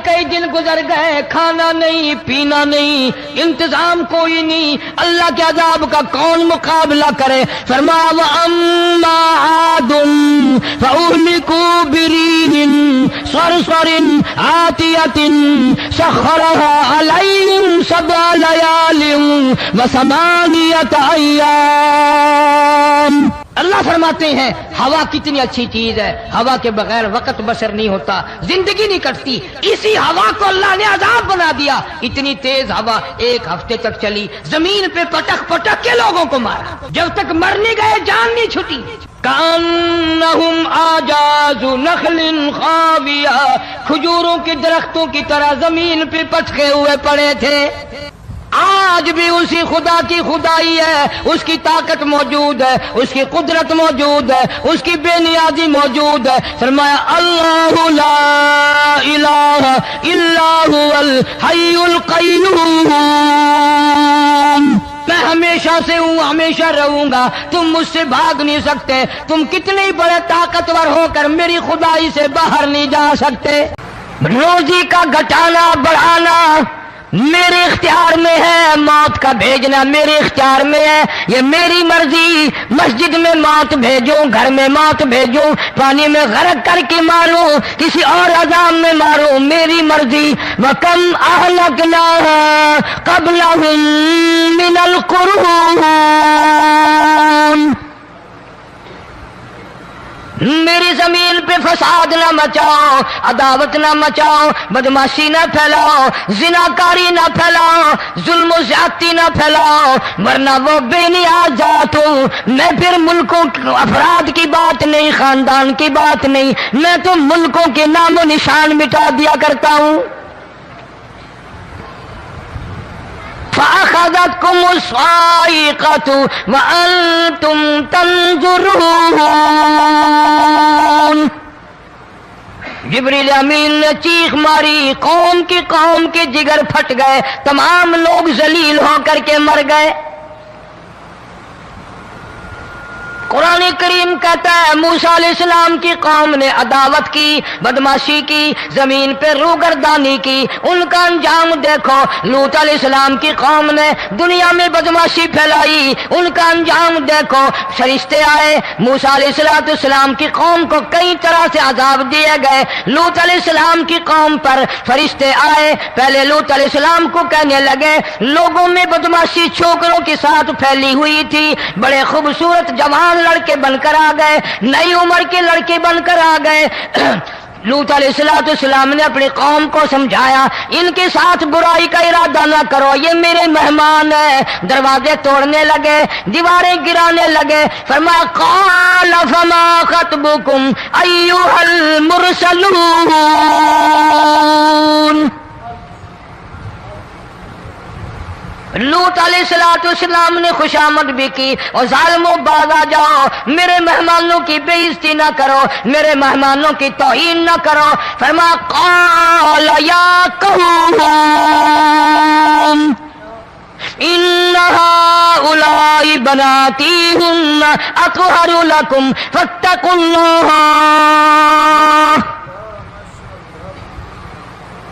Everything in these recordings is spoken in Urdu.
کئی دن گزر گئے، کھانا نہیں پینا نہیں، انتظام کوئی نہیں، اللہ کے عذاب کا کون مقابلہ کرے؟ فرمایا وَأَمَّا عَادٌ فَأُهْلِكُوا بِرِيحٍ صَرْصَرٍ عَاتِيَةٍ سَخَّرَهَا عَلَيْهِمْ 7 لَيَالٍ وَثَمَانِيَةَ أَيَّامٍ۔ اللہ فرماتے ہیں ہوا کتنی اچھی چیز ہے، ہوا کے بغیر وقت بسر نہیں ہوتا، زندگی نہیں کٹتی، اسی ہوا کو اللہ نے عذاب بنا دیا۔ اتنی تیز ہوا 1 ہفتے تک چلی، زمین پہ پٹک پٹک کے لوگوں کو مارا، جب تک مر نہیں گئے جان نہیں چھٹی۔ کأنہم اعجاز نخل خاویہ، کھجوروں کے درختوں کی طرح زمین پہ پٹکے ہوئے پڑے تھے۔ آج بھی اسی خدا کی خدائی ہے، اس کی طاقت موجود ہے، اس کی قدرت موجود ہے، اس کی بے نیازی موجود ہے۔ فرمایا اللہ لا الہ الا هو الحی القیوم، میں ہمیشہ سے ہوں، ہمیشہ رہوں گا، تم مجھ سے بھاگ نہیں سکتے، تم کتنے بڑے طاقتور ہو کر میری خدائی سے باہر نہیں جا سکتے۔ روزی کا گھٹانا بڑھانا میرے اختیار میں ہے، موت کا بھیجنا میرے اختیار میں ہے، یہ میری مرضی۔ مسجد میں موت بھیجوں، گھر میں موت بھیجوں، پانی میں غرق کر کے ماروں، کسی اور عذاب میں ماروں، میری مرضی۔ وَكَمْ أَهْلَكْنَا قَبْلَهُم مِّنَ الْقُرُونِ، میری زمین پہ فساد نہ مچاؤ، عداوت نہ مچاؤ، بدماشی نہ پھیلاؤ، زناکاری نہ پھیلاؤ، ظلم و زیادتی نہ پھیلاؤ، ورنہ وہ بے نیاز ذات ہوں۔ میں پھر ملکوں افراد کی بات نہیں، خاندان کی بات نہیں، میں تو ملکوں کے نام و نشان مٹا دیا کرتا ہوں۔ فَأَخَذَتْكُمُ الصَّاعِقَةُ وَأَنْتُمْ تَنْظُرُونَ، جبریل امین نے چیخ ماری، قوم کے جگر پھٹ گئے، تمام لوگ ذلیل ہو کر کے مر گئے۔ قرآن کریم کہتا ہے موسیٰ علیہ السلام کی قوم نے عداوت کی، بدماشی کی، زمین پہ روگردانی کی، ان کا انجام دیکھو۔ لوط علیہ السلام کی قوم نے دنیا میں بدماشی پھیلائی، ان کا انجام دیکھو۔ فرشتے آئے، موسیٰ علیہ السلام کی قوم کو کئی طرح سے عذاب دیے گئے۔ لوط علیہ السلام کی قوم پر فرشتے آئے، پہلے لوط علیہ السلام کو کہنے لگے، لوگوں میں بدماشی چھوکروں کے ساتھ پھیلی ہوئی تھی، بڑے خوبصورت جوان لڑکے بن کر آ گئے، نئی عمر کے لڑکے بن کر آ گئے۔ لوط علیہ السلام نے اپنی قوم کو سمجھایا، ان کے ساتھ برائی کا ارادہ نہ کرو، یہ میرے مہمان ہیں۔ دروازے توڑنے لگے، دیواریں گرانے لگے۔ فرمایا قال فما خطبكم ايها المرسلون، لوط علیہ السلام نے خوشامد بھی کی، اور ظالموں باز آ جاؤ، میرے مہمانوں کی بے عزتی نہ کرو، میرے مہمانوں کی توہین نہ کرو۔ فرمایا قال یا قوم إن هؤلاء بناتي هن أطهر لكم فاتقوا الله۔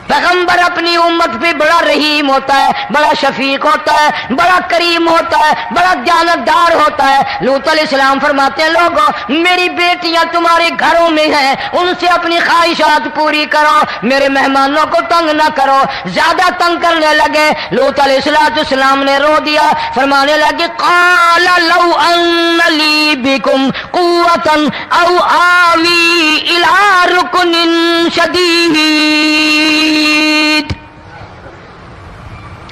پیغمبر اپنی امت پہ بڑا رحیم ہوتا ہے، بڑا شفیق ہوتا ہے، بڑا کریم ہوتا ہے، بڑا دیانتدار ہوتا ہے۔ لوط علیہ السلام فرماتے ہیں لوگوں میری بیٹیاں تمہارے گھروں میں ہیں، ان سے اپنی خواہشات پوری کرو، میرے مہمانوں کو تنگ نہ کرو۔ زیادہ تنگ کرنے لگے، لوط علیہ السلام نے رو دیا، فرمانے لگے قال لو ان لی بکم قوة او آوی الى رکن شدید،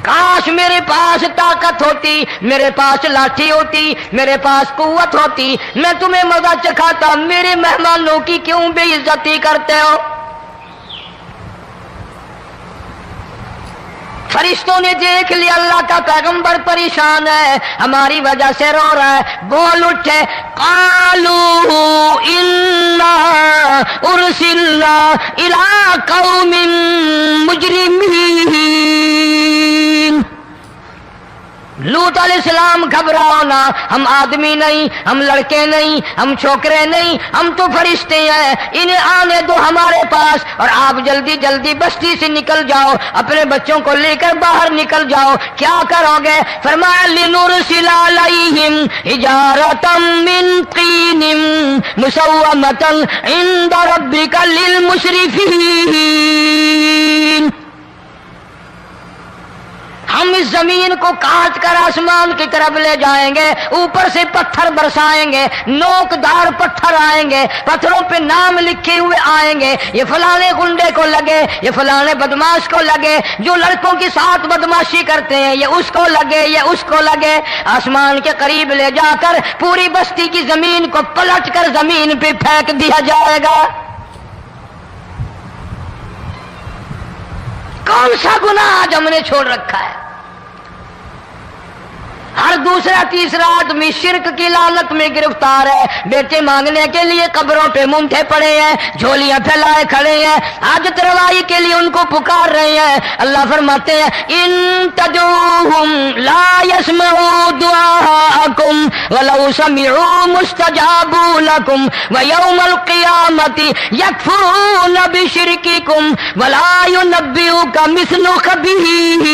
کاش میرے پاس طاقت ہوتی، میرے پاس لاٹھی ہوتی، میرے پاس قوت ہوتی، میں تمہیں مزہ چکھاتا، میرے مہمانوں کی کیوں بے عزتی کرتے ہو؟ فرشتوں نے دیکھ لیا اللہ کا پیغمبر پریشان ہے، ہماری وجہ سے رو رہا ہے، بول اٹھے قالوا انا ارسلنا الى قوم مجرمین۔ لوط علیہ السلام گھبراؤ نہ، ہم آدمی نہیں، ہم لڑکے نہیں، ہم چھوکرے نہیں، ہم تو فرشتے ہیں، انہیں آنے دو ہمارے پاس، اور آپ جلدی جلدی بستی سے نکل جاؤ، اپنے بچوں کو لے کر باہر نکل جاؤ۔ کیا کرو گے؟ فرمایا لنرسل علیہم حجارۃ من طین مسومۃ عند ربک للمسرفین۔ ہم اس زمین کو کاٹ کر آسمان کی طرف لے جائیں گے، اوپر سے پتھر برسائیں گے، نوکدار پتھر آئیں گے، پتھروں پہ نام لکھے ہوئے آئیں گے، یہ فلانے گنڈے کو لگے، یہ فلانے بدماش کو لگے، جو لڑکوں کے ساتھ بدماشی کرتے ہیں یہ اس کو لگے، یہ اس کو لگے۔ آسمان کے قریب لے جا کر پوری بستی کی زمین کو پلٹ کر زمین پہ پھینک دیا جائے گا۔ کون سا گناہ آج ہم نے چھوڑ رکھا ہے؟ ہر دوسرا تیسرا آدمی شرک کی لعنت میں گرفتار ہے، بیٹے مانگنے کے لیے قبروں پہ منڈے پڑے ہیں، جھولیاں پھیلائے کھڑے ہیں، حاجت روائی کے لیے ان کو پکار رہے ہیں۔ اللہ فرماتے ہیں ان تدعوہم لا يسمعوا دعاءکم ولو سمعوا مستجابوا لکم ویوم القیامۃ یکفرون بشرککم ولا ینبئک مثل خبیر۔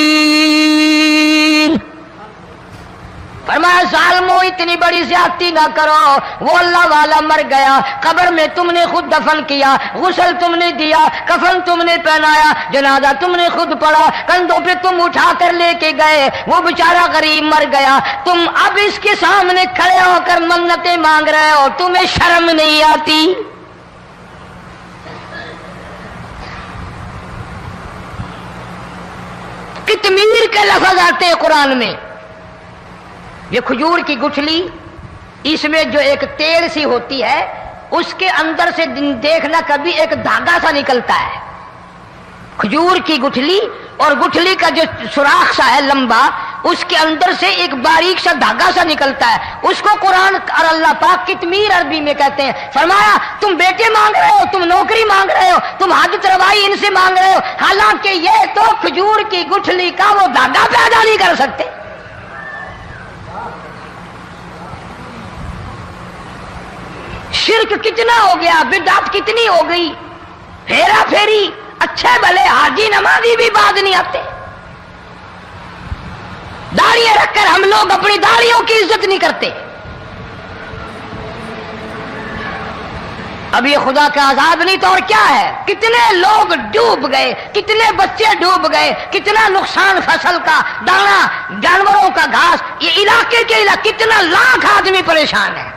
فرمایا ظالمو اتنی بڑی زیادتی نہ کرو، وہ اللہ والا مر گیا، قبر میں تم نے خود دفن کیا، غسل تم نے دیا، کفن تم نے پہنایا، جنازہ تم نے خود پڑھا، کندھوں پہ تم اٹھا کر لے کے گئے، وہ بیچارہ غریب مر گیا، تم اب اس کے سامنے کھڑے ہو کر منتیں مانگ رہے ہو، تمہیں شرم نہیں آتی؟ قطمیر کے لفظ آتے ہیں قرآن میں۔ یہ کھجور کی گٹھلی، اس میں جو ایک تیل سی ہوتی ہے، اس کے اندر سے دیکھنا کبھی ایک دھاگا سا نکلتا ہے، کھجور کی گٹھلی، اور گٹھلی کا جو سوراخ سا ہے لمبا، اس کے اندر سے ایک باریک سا دھاگا سا نکلتا ہے، اس کو قرآن اور اللہ پاک قطمیر عربی میں کہتے ہیں۔ فرمایا تم بیٹے مانگ رہے ہو، تم نوکری مانگ رہے ہو، تم حاجت روائی ان سے مانگ رہے ہو، حالانکہ یہ تو کھجور کی گٹھلی کا وہ دھاگا پیدا نہیں کر سکتے۔ شرک کتنا ہو گیا، بدعت کتنی ہو گئی، ہیرا پھیری، اچھے بھلے حاجی نمازی بھی بعد نہیں آتے، داڑیاں رکھ کر ہم لوگ اپنی داڑیوں کی عزت نہیں کرتے۔ اب یہ خدا کا عذاب نہیں تو اور کیا ہے؟ کتنے لوگ ڈوب گئے، کتنے بچے ڈوب گئے، کتنا نقصان فصل کا، دانا، جانوروں کا گھاس، یہ علاقے کے علاقے کتنا لاکھ آدمی پریشان ہے۔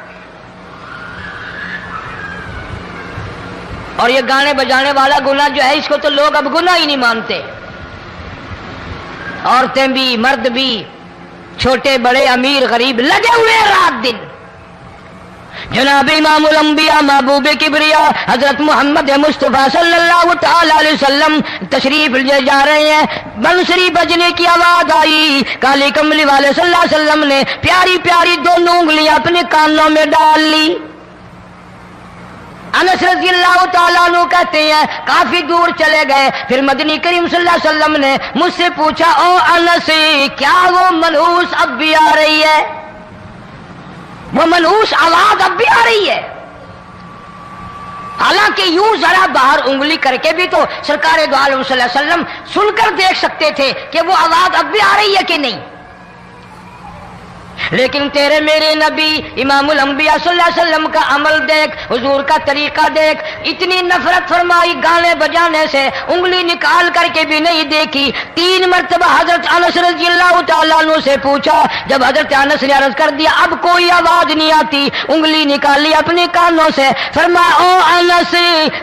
اور یہ گانے بجانے والا گناہ جو ہے، اس کو تو لوگ اب گناہ ہی نہیں مانتے، عورتیں بھی مرد بھی، چھوٹے بڑے امیر غریب لگے ہوئے رات دن۔ جناب امام الانبیاء محبوب کبریا حضرت محمد مصطفیٰ صلی اللہ تعالی علیہ وسلم تشریف لے جا رہے ہیں، بنسری بجنے کی آواز آئی، کالی کملی والے صلی اللہ علیہ وسلم نے پیاری پیاری دونوں انگلیاں اپنے کانوں میں ڈال لی۔ انس رضی اللہ تعالیٰ عنہ کہتے ہیں کافی دور چلے گئے، پھر مدنی کریم صلی اللہ علیہ وسلم نے مجھ سے پوچھا او انس کیا وہ منحوس اب بھی آ رہی ہے؟ وہ منحوس آواز اب بھی آ رہی ہے؟ حالانکہ یوں ذرا باہر انگلی کر کے بھی تو سرکار دو عالم صلی اللہ علیہ وسلم سن کر دیکھ سکتے تھے کہ وہ آواز اب بھی آ رہی ہے کہ نہیں، لیکن تیرے میرے نبی امام الانبیاء صلی اللہ علیہ وسلم کا عمل دیکھ، حضور کا طریقہ دیکھ، اتنی نفرت فرمائی گانے بجانے سے، انگلی نکال کر کے بھی نہیں دیکھی۔ 3 مرتبہ حضرت انس رضی اللہ تعالیٰ عنہ سے پوچھا، جب حضرت انس نے عرض کر دیا اب کوئی آواز نہیں آتی، انگلی نکالی اپنے کانوں سے، فرمایا او انس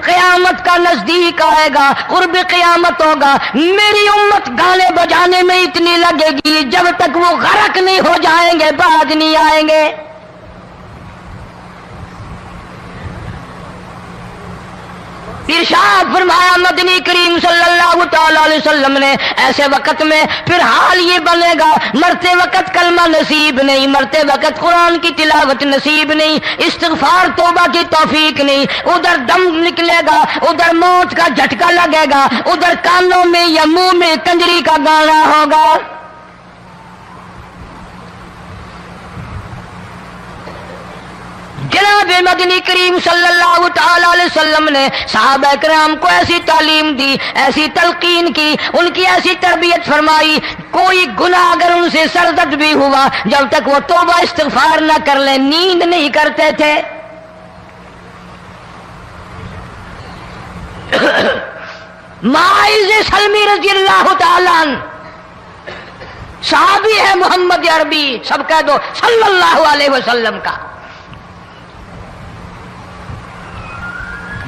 قیامت کا نزدیک آئے گا، قرب قیامت ہوگا، میری امت گانے بجانے میں اتنی لگے گی جب تک وہ غرق نہیں ہو جائیں گے بعد نہیں آئیں گے۔ ارشاد فرمایا مدنی کریم صلی اللہ تعالی علیہ وسلم نے ایسے وقت میں پھر حال یہ بنے گا، مرتے وقت کلمہ نصیب نہیں، مرتے وقت قرآن کی تلاوت نصیب نہیں، استغفار توبہ کی توفیق نہیں، ادھر دم نکلے گا، ادھر موت کا جھٹکا لگے گا، ادھر کانوں میں یا منہ میں کنجری کا گانا ہوگا۔ جناب مدنی کریم صلی اللہ تعالی علیہ وسلم نے صحابہ کرام کو ایسی تعلیم دی، ایسی تلقین کی، ان کی ایسی تربیت فرمائی، کوئی گناہ اگر ان سے سرزد بھی ہوا جب تک وہ توبہ استغفار نہ کر لیں نیند نہیں کرتے تھے۔ معاذ سلمی رضی اللہ تعالی عنہ صحابی ہے محمد عربی، سب کہہ دو صلی اللہ علیہ وسلم کا،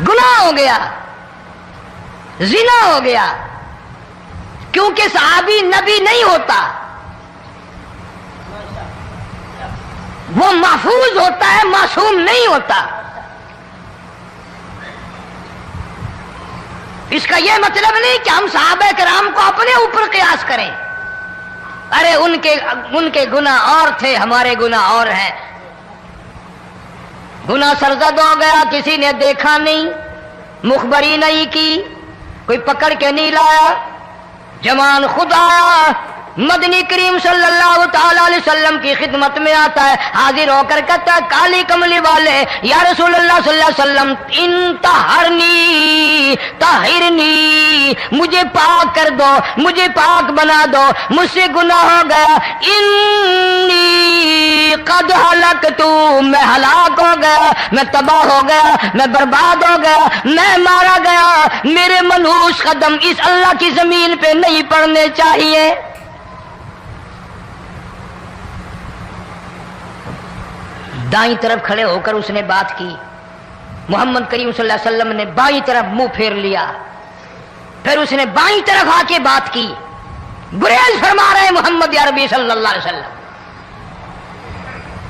گناہ ہو گیا، زنا ہو گیا، کیونکہ صحابی نبی نہیں ہوتا، وہ محفوظ ہوتا ہے، معصوم نہیں ہوتا۔ اس کا یہ مطلب نہیں کہ ہم صحابہ کرام کو اپنے اوپر قیاس کریں، ارے ان کے گناہ اور تھے، ہمارے گناہ اور ہیں۔ گناہ سرزد ہو گیا، کسی نے دیکھا نہیں، مخبری نہیں کی، کوئی پکڑ کے نہیں لایا، جوان خود آیا، مدنی کریم صلی اللہ تعالی علیہ وسلم کی خدمت میں آتا ہے، حاضر ہو کر کہتا ہے کالی کملی والے یا رسول اللہ صلی اللہ علیہ وسلم انتہرنی طہرنی، مجھے پاک کر دو، مجھے پاک بنا دو، مجھ سے گناہ ہو گیا، انی قد ہلکت، میں ہلاک ہو گیا، میں تباہ ہو گیا، میں برباد ہو گیا، میں مارا گیا، میرے منحوس قدم اس اللہ کی زمین پہ نہیں پڑنے چاہیے۔ دائیں طرف کھڑے ہو کر اس نے بات کی، محمد کریم صلی اللہ علیہ وسلم نے بائیں طرف منہ پھیر لیا، پھر اس نے بائیں طرف آ کے بات کی، گریز فرما رہے محمد عربی صلی اللہ علیہ وسلم،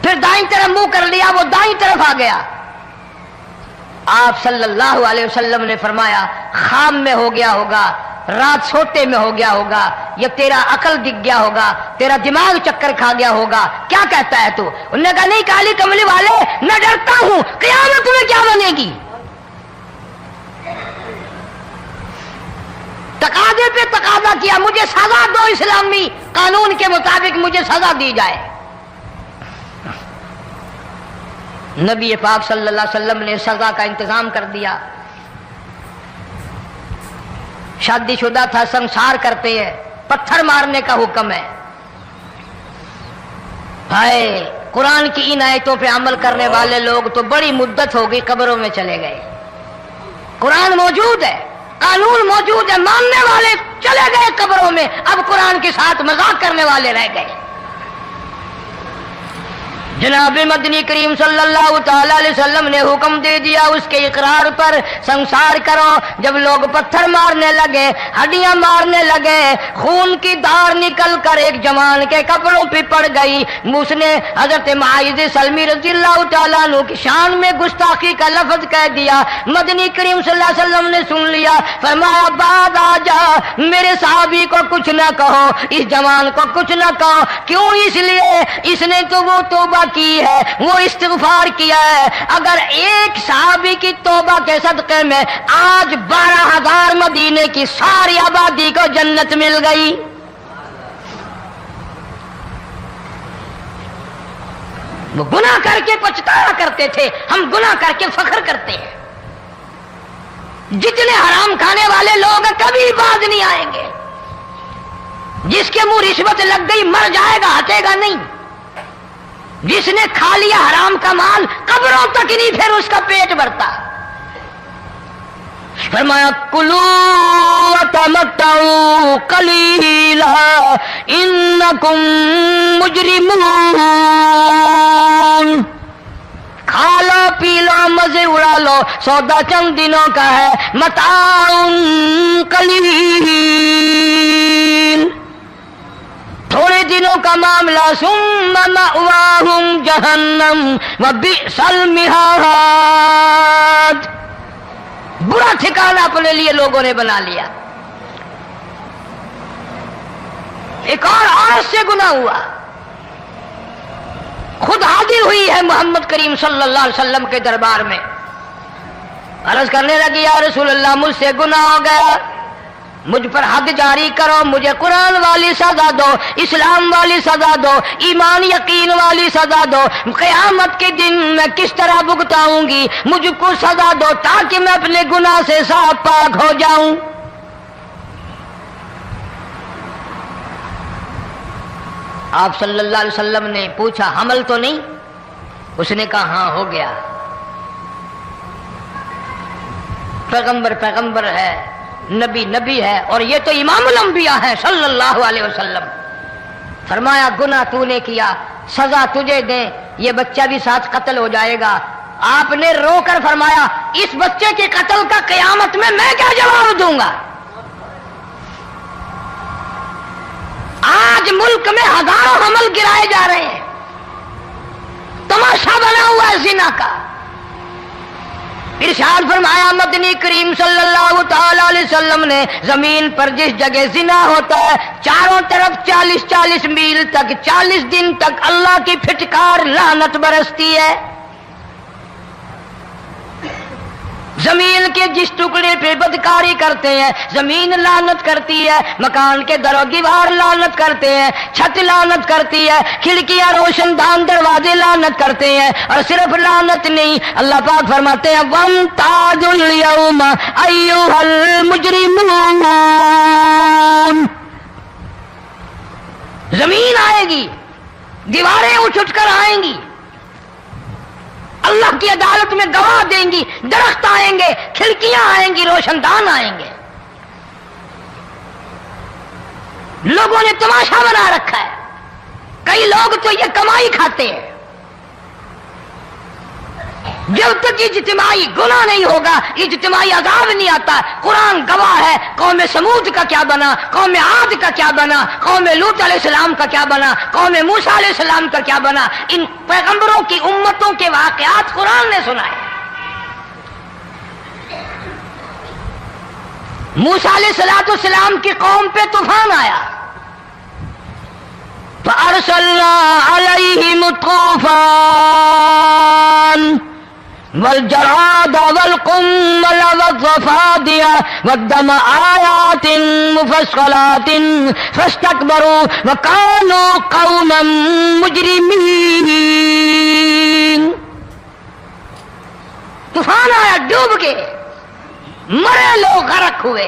پھر دائیں طرف منہ کر لیا، وہ دائیں طرف آ گیا۔ آپ صلی اللہ علیہ وسلم نے فرمایا خام میں ہو گیا ہوگا، رات سوتے میں ہو گیا ہوگا، یا تیرا عقل دکھ گیا ہوگا، تیرا دماغ چکر کھا گیا ہوگا، کیا کہتا ہے تو؟ انہوں نے کہا نہیں کالی کملی والے، میں ڈرتا ہوں قیامت میں کیا بنے گی، تقاضے پہ تقاضا کیا، مجھے سزا دو، اسلامی قانون کے مطابق مجھے سزا دی جائے۔ نبی پاک صلی اللہ علیہ وسلم نے سزا کا انتظام کر دیا۔ شادی شدہ تھا، سنسار کرتے ہیں، پتھر مارنے کا حکم ہے۔ ہائے قرآن کی ان آیتوں پہ عمل کرنے والے لوگ تو بڑی مدت ہو گئی قبروں میں چلے گئے۔ قرآن موجود ہے، قانون موجود ہے، ماننے والے چلے گئے قبروں میں، اب قرآن کے ساتھ مذاق کرنے والے رہ گئے۔ جناب مدنی کریم صلی اللہ تعالی علیہ وسلم نے حکم دے دیا اس کے اقرار پر سنسار کرو۔ جب لوگ پتھر مارنے لگے، ہڈیاں مارنے لگے، خون کی دھار نکل کر ایک جوان کے کپڑوں پہ پڑ گئی، اس نے حضرت معاذ سلمی رضی اللہ تعالیٰ عنہ کی شان میں گستاخی کا لفظ کہہ دیا۔ مدنی کریم صلی اللہ علیہ وسلم نے سن لیا، فرمایا بعد آ جا، میرے صحابی کو کچھ نہ کہو، اس جوان کو کچھ نہ کہو۔ کیوں؟ اس لیے اس نے تو وہ توبہ کی ہے، وہ استغفار کیا ہے۔ اگر ایک صحابی کی توبہ کے صدقے میں آج 12,000 مدینے کی ساری آبادی کو جنت مل گئی۔ وہ گناہ کر کے پچھتایا کرتے تھے، ہم گناہ کر کے فخر کرتے ہیں۔ جتنے حرام کھانے والے لوگ کبھی باز نہیں آئیں گے۔ جس کے منہ رشوت لگ گئی مر جائے گا، ہٹے گا نہیں۔ جس نے کھا لیا حرام کا مال قبروں تک نہیں پھر اس کا پیٹ بھرتا۔ فرمایا کلو وتمتعوا قلیلا انکم مجرمون، کھا لو پی لو مزے اڑا لو، سودا چند دنوں کا ہے، متاع قلیل، تھوڑے دنوں کا معاملہ، ثم مأواہم جہنم وبئس المہاد، برا ٹھکانہ اپنے لیے لوگوں نے بنا لیا۔ ایک اور عورت سے گناہ ہوا، خود حاضر ہوئی ہے محمد کریم صلی اللہ علیہ وسلم کے دربار میں، عرض کرنے لگی یا رسول اللہ مجھ سے گناہ ہو گیا، مجھ پر حد جاری کرو، مجھے قرآن والی سزا دو، اسلام والی سزا دو، ایمان یقین والی سزا دو، قیامت کے دن میں کس طرح بھگتاؤں گی، مجھ کو سزا دو تاکہ میں اپنے گناہ سے صاف پاک ہو جاؤں۔ آپ صلی اللہ علیہ وسلم نے پوچھا حمل تو نہیں؟ اس نے کہا ہاں ہو گیا۔ پیغمبر پیغمبر ہے، نبی نبی ہے، اور یہ تو امام الانبیاء ہے صلی اللہ علیہ وسلم۔ فرمایا گناہ تو نے کیا، سزا تجھے دیں، یہ بچہ بھی ساتھ قتل ہو جائے گا۔ آپ نے رو کر فرمایا اس بچے کے قتل کا قیامت میں کیا جواب دوں گا؟ آج ملک میں ہزاروں حمل گرائے جا رہے ہیں، تماشا بنا ہوا ہے زنا کا۔ ارشاد فرمایا مدنی کریم صلی اللہ تعالی علیہ وسلم نے زمین پر جس جگہ زنا ہوتا ہے چاروں طرف 40 میل تک 40 دن تک اللہ کی پھٹکار لعنت برستی ہے۔ زمین کے جس ٹکڑے پہ بدکاری کرتے ہیں زمین لعنت کرتی ہے، مکان کے در و دیوار لعنت کرتے ہیں، چھت لعنت کرتی ہے، کھڑکیاں روشن دان دروازے لعنت کرتے ہیں، اور صرف لعنت نہیں، اللہ پاک فرماتے ہیں وَامْتَازُوا الْيَوْمَ أَيُّهَا الْمُجْرِمُونَ۔ زمین آئے گی، دیواریں اٹھ کر آئیں گی، اللہ کی عدالت میں گواہ دیں گی، درخت آئیں گے، کھڑکیاں آئیں گی، روشن دان آئیں گے۔ لوگوں نے تماشا بنا رکھا ہے، کئی لوگ تو یہ کمائی کھاتے ہیں۔ جب تک اجتماعی گناہ نہیں ہوگا اجتماعی عذاب نہیں آتا۔ قرآن گواہ ہے، قوم سمود کا کیا بنا، قوم عاد کا کیا بنا، قوم لوط علیہ السلام کا کیا بنا، قوم موسیٰ علیہ السلام کا کیا بنا۔ ان پیغمبروں کی امتوں کے واقعات قرآن نے سنائے۔ موسیٰ علیہ السلام کی قوم پہ طوفان آیا، فَأَرْسَلْنَا عَلَيْهِمُ الطُّوفَانَ والجراد والقمل والضفادع والدم آيات مفصلات فاستكبروا وكانوا قوما مجرمين۔ طوفان آیا، ڈوب گئے، مرے لوگ غرق ہوئے۔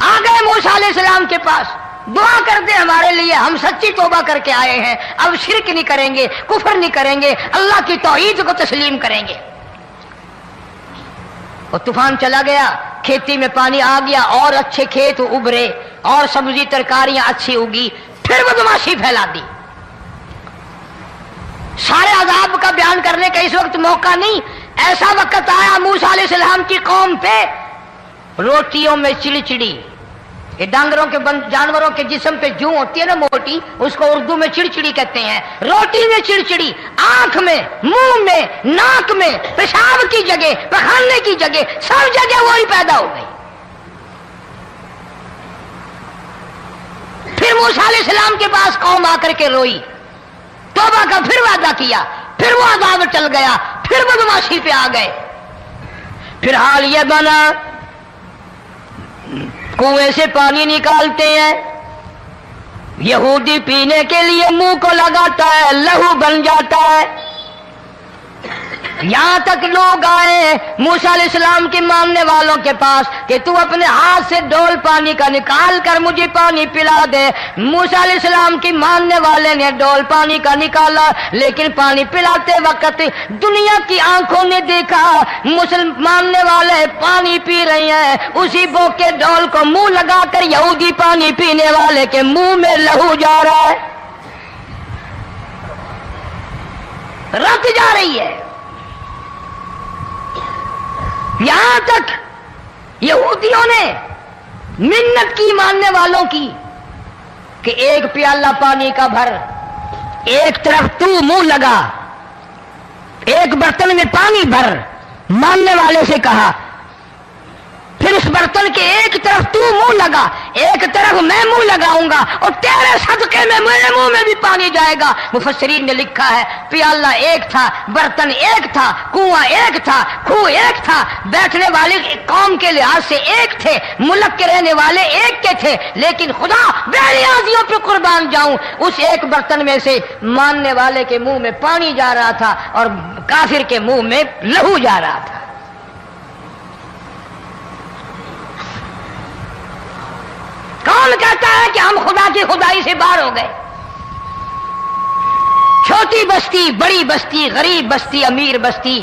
آ گئے موسیٰ علیہ السلام کے پاس، دعا کر دیں ہمارے لیے، ہم سچی توبہ کر کے آئے ہیں، اب شرک نہیں کریں گے، کفر نہیں کریں گے، اللہ کی توحید کو تسلیم کریں گے۔ وہ طوفان چلا گیا، کھیتی میں پانی آ گیا، اور اچھے کھیت ابھرے، اور سبزی ترکاریاں اچھی اگی، پھر بدماشی پھیلا دی۔ سارے عذاب کا بیان کرنے کا اس وقت موقع نہیں، ایسا وقت آیا موسیٰ علیہ السلام کی قوم پہ روٹیوں میں چڑچڑی، یہ ڈانگروں کے جانوروں کے جسم پہ جوں ہوتی ہے نا موٹی، اس کو اردو میں چڑچڑی کہتے ہیں۔ روٹی میں چڑچڑی، آنکھ میں، منہ میں، ناک میں، پیشاب کی جگہ، پخانے کی جگہ، سب جگہ وہی پیدا ہو گئی۔ پھر موسیٰ علیہ السلام کے پاس قوم آ کر کے روئی، توبہ کا پھر وعدہ کیا، پھر وہ عذاب ٹل گیا، پھر بدماشی پہ آ گئے۔ پھر حال یہ بنا کنویں سے پانی نکالتے ہیں، یہودی پینے کے لیے منہ کو لگاتا ہے، لہو بن جاتا ہے۔ یہاں تک لوگ آئے موسیٰ علیہ السلام کے ماننے والوں کے پاس کہ تو اپنے ہاتھ سے ڈول پانی کا نکال کر مجھے پانی پلا دے۔ موسیٰ علیہ السلام کی ماننے والے نے ڈول پانی کا نکالا، لیکن پانی پلاتے وقت دنیا کی آنکھوں نے دیکھا ماننے والے پانی پی رہے ہیں، اسی بو کے ڈول کو منہ لگا کر یہودی پانی پینے والے کے منہ میں لہو جا رہا ہے، رت جا رہی ہے۔ یہاں تک یہودیوں نے منت کی ماننے والوں کی کہ ایک پیالہ پانی کا بھر، ایک طرف تو منہ لگا، ایک برتن میں پانی بھر، ماننے والے سے کہا۔ پھر اس برتن کے ایک طرف تو منہ لگا، ایک طرف میں منہ لگاؤں گا اور تیرے صدقے میں میرے منہ میں بھی پانی جائے گا۔ مفسرین نے لکھا ہے پیالہ ایک تھا، برتن ایک تھا، کنواں ایک تھا، کھو ایک تھا، بیٹھنے والے قوم کے لحاظ سے ایک تھے، ملک کے رہنے والے ایک کے تھے، لیکن خدا بے نیازیوں پہ قربان جاؤں اس ایک برتن میں سے ماننے والے کے منہ میں پانی جا رہا تھا اور کافر کے منہ میں لہو جا رہا تھا۔ کون کہتا ہے کہ ہم خدا کی خدائی سے باہر ہو گئے؟ چھوٹی بستی، بڑی بستی، غریب بستی، امیر بستی،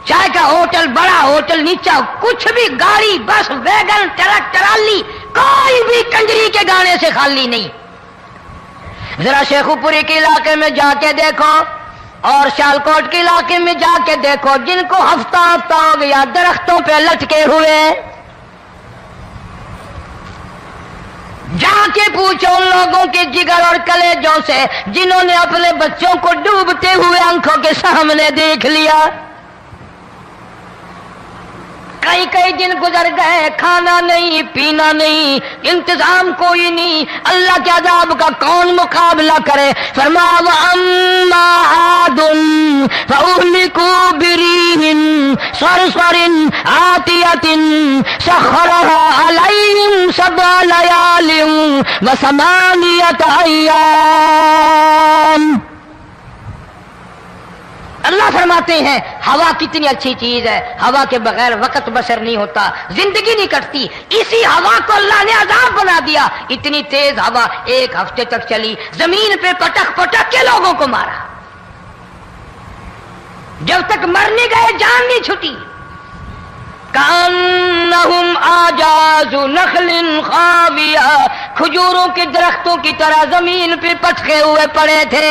چائے کا ہوٹل، بڑا ہوٹل، نیچا کچھ بھی، گاڑی، بس، ویگن، ٹرک، ٹرالی، کوئی بھی کنجری کے گانے سے خالی نہیں۔ ذرا شیخو پوری کے علاقے میں جا کے دیکھو اور سیالکوٹ کے علاقے میں جا کے دیکھو، جن کو ہفتہ ہفتہ ہو گیا درختوں پہ لٹکے ہوئے، جا کے پوچھو ان لوگوں کے جگر اور کلیجوں سے جنہوں نے اپنے بچوں کو ڈوبتے ہوئے آنکھوں کے سامنے دیکھ لیا۔ کئی کئی دن گزر گئے، کھانا نہیں، پینا نہیں، انتظام کوئی نہیں، اللہ کے عذاب کا کون مقابلہ کرے؟ فرمایا وَأَمَّا عَادٌ فَأُهْلِكُوا بِرِيحٍ صَرْصَرٍ عَاتِيَةٍ سَخَّرَهَا عَلَيْهِمْ سَبْعَ لَيَالٍ وَثَمَانِيَةَ أَيَّامٍ۔ اللہ فرماتے ہیں ہوا کتنی اچھی چیز ہے، ہوا کے بغیر وقت بسر نہیں ہوتا، زندگی نہیں کٹتی، اسی ہوا کو اللہ نے عذاب بنا دیا۔ اتنی تیز ہوا ایک ہفتے تک چلی، زمین پہ پٹک پٹک کے لوگوں کو مارا، جب تک مر نہیں گئے جان نہیں چھٹی۔ کأنہم اعجاز نخل خاویہ، کھجوروں کے درختوں کی طرح زمین پہ پٹکے ہوئے پڑے تھے۔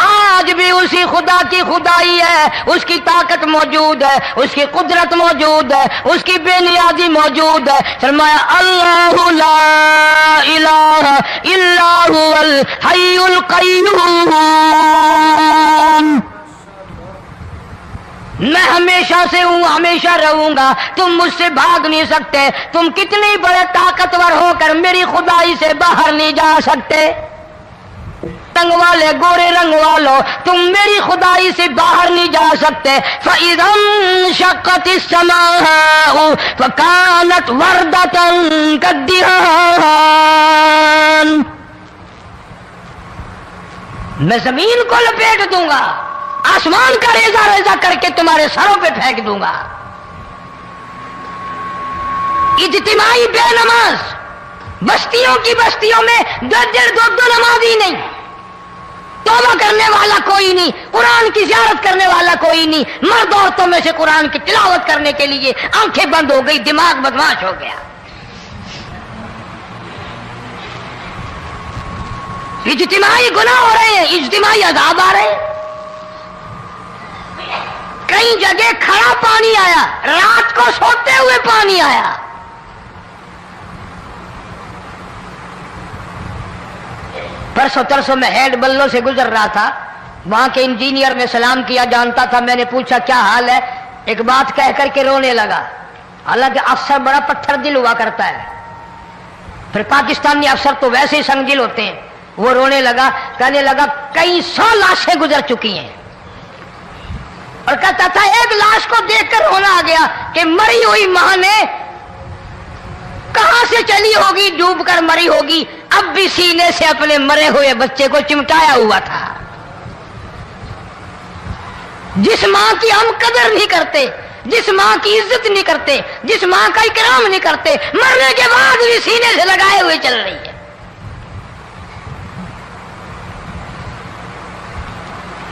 آج بھی اسی خدا کی خدائی ہے، اس کی طاقت موجود ہے، اس کی قدرت موجود ہے، اس کی بے نیازی موجود ہے۔ فرمایا اللہ لا الہ الا هو الحی القیوم، میں ہمیشہ سے ہوں، ہمیشہ رہوں گا، تم مجھ سے بھاگ نہیں سکتے، تم کتنے بڑے طاقتور ہو کر میری خدائی سے باہر نہیں جا سکتے۔ رنگ والے، گورے رنگ والو، تم میری خدائی سے باہر نہیں جا سکتے۔ فَإِذَا انشَقَّتِ السَّمَاءُ فَكَانَتْ وَرْدَةً كَالدِّهَانِ، میں زمین کو لپیٹ دوں گا، آسمان کا ریزہ ریزہ کر کے تمہارے سروں پہ پھینک دوں گا۔ اجتماعی بے نماز، بستیوں کی بستیوں میں دو نمازی نہیں، توبہ کرنے والا کوئی نہیں، قرآن کی زیارت کرنے والا کوئی نہیں، مرد عورتوں میں سے قرآن کی تلاوت کرنے کے لیے آنکھیں بند ہو گئی، دماغ بدماش ہو گیا۔ اجتماعی گناہ ہو رہے ہیں، اجتماعی عذاب آ رہے ہیں۔ کئی جگہ کھڑا پانی آیا، رات کو سوتے ہوئے پانی آیا۔ پرسوں ترسوں میں ہیڈ بلوں سے گزر رہا تھا، وہاں کے انجینئر نے سلام کیا، جانتا تھا، میں نے پوچھا کیا حال ہے، ایک بات کہہ کر کے رونے لگا، حالانکہ افسر بڑا پتھر دل ہوا کرتا ہے، پھر پاکستانی افسر تو ویسے ہی سنگ دل ہوتے ہیں۔ وہ رونے لگا، کہنے لگا کئی 100 لاشیں گزر چکی ہیں، اور کہتا تھا ایک لاش کو دیکھ کر رونا آ گیا کہ مری ہوئی ماں نے کہاں سے چلی ہوگی، ڈوب کر مری ہوگی، اب بھی سینے سے اپنے مرے ہوئے بچے کو چمٹایا ہوا تھا۔ جس ماں کی ہم قدر نہیں کرتے، جس ماں کی عزت نہیں کرتے، جس ماں کا اکرام نہیں کرتے، مرنے کے بعد بھی سینے سے لگائے ہوئے چل رہی ہے۔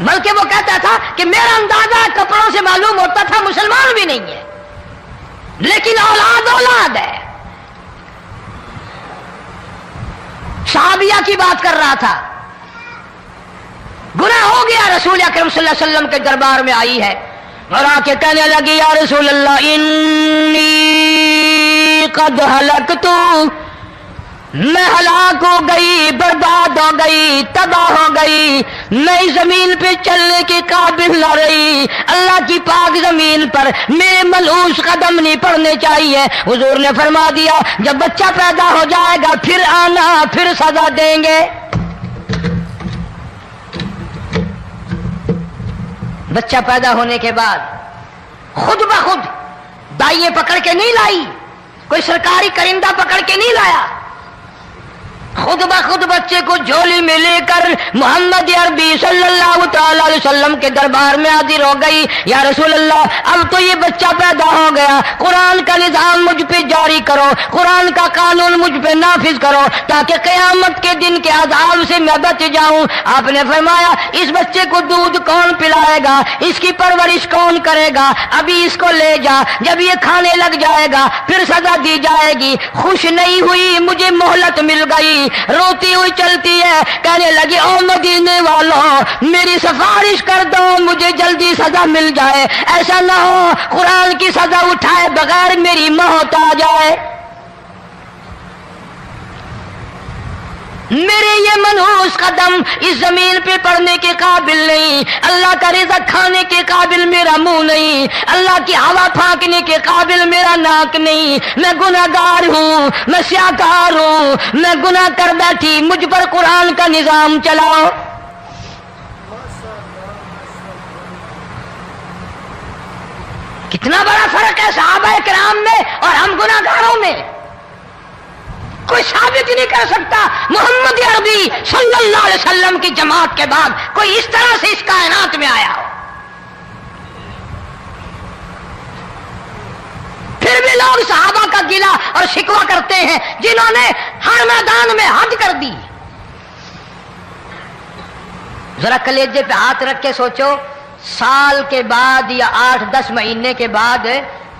بلکہ وہ کہتا تھا کہ میرا اندازہ کپڑوں سے معلوم ہوتا تھا مسلمان بھی نہیں ہے، لیکن اولاد اولاد ہے۔ صحابیہ کی بات کر رہا تھا، گناہ ہو گیا، رسول اکرم صلی اللہ علیہ وسلم کے دربار میں آئی ہے اور آ کے کہنے لگی یا رسول اللہ انی قد ہلکت، میں ہلاک ہو گئی، برباد ہو گئی، تباہ ہو گئی، میں زمین پہ چلنے کے قابل نہ رہی، اللہ کی پاک زمین پر میرے ملعوس قدم نہیں پڑنے چاہیے۔ حضور نے فرما دیا جب بچہ پیدا ہو جائے گا پھر آنا، پھر سزا دیں گے۔ بچہ پیدا ہونے کے بعد خود بخود دائیں پکڑ کے نہیں لائی، کوئی سرکاری کرندہ پکڑ کے نہیں لایا، خود بخود بچے کو جھولی میں لے کر محمد عربی صلی اللہ تعالی علیہ وسلم کے دربار میں حاضر ہو گئی۔ یا رسول اللہ اب تو یہ بچہ پیدا ہو گیا، قرآن کا نظام مجھ پہ جاری کرو، قرآن کا قانون مجھ پہ نافذ کرو تاکہ قیامت کے دن کے عذاب سے میں بچ جاؤں۔ آپ نے فرمایا اس بچے کو دودھ کون پلائے گا، اس کی پرورش کون کرے گا، ابھی اس کو لے جا، جب یہ کھانے لگ جائے گا پھر سزا دی جائے گی۔ خوش نہیں ہوئی، مجھے مہلت مل گئی، روتی ہوئی چلتی ہے، کہنے لگی او مدینے والوں میری سفارش کر دو، مجھے جلدی سزا مل جائے، ایسا نہ ہو قرآن کی سزا اٹھائے بغیر میری موت آ جائے۔ میرے یہ منحوس قدم اس زمین پہ پڑنے کے قابل نہیں، اللہ کا رزق کھانے کے قابل میرا منہ نہیں، اللہ کی ہوا پھانکنے کے قابل میرا ناک نہیں، میں گناہگار ہوں، میں سیاکار ہوں، میں گناہ کر بیٹھی، مجھ پر قرآن کا نظام چلاؤ۔ کتنا بڑا فرق ہے صحابہ کرام میں اور ہم گناہگاروں میں، کوئی ثابت نہیں کر سکتا محمد عربی صلی اللہ علیہ وسلم کی جماعت کے بعد کوئی اس طرح سے اس کائنات میں آیا ہو۔ پھر بھی لوگ صحابہ کا گلہ اور شکوہ کرتے ہیں جنہوں نے ہر میدان میں حد کر دی۔ ذرا کلیجے پہ ہاتھ رکھ کے سوچو، سال کے بعد یا 8-10 مہینے کے بعد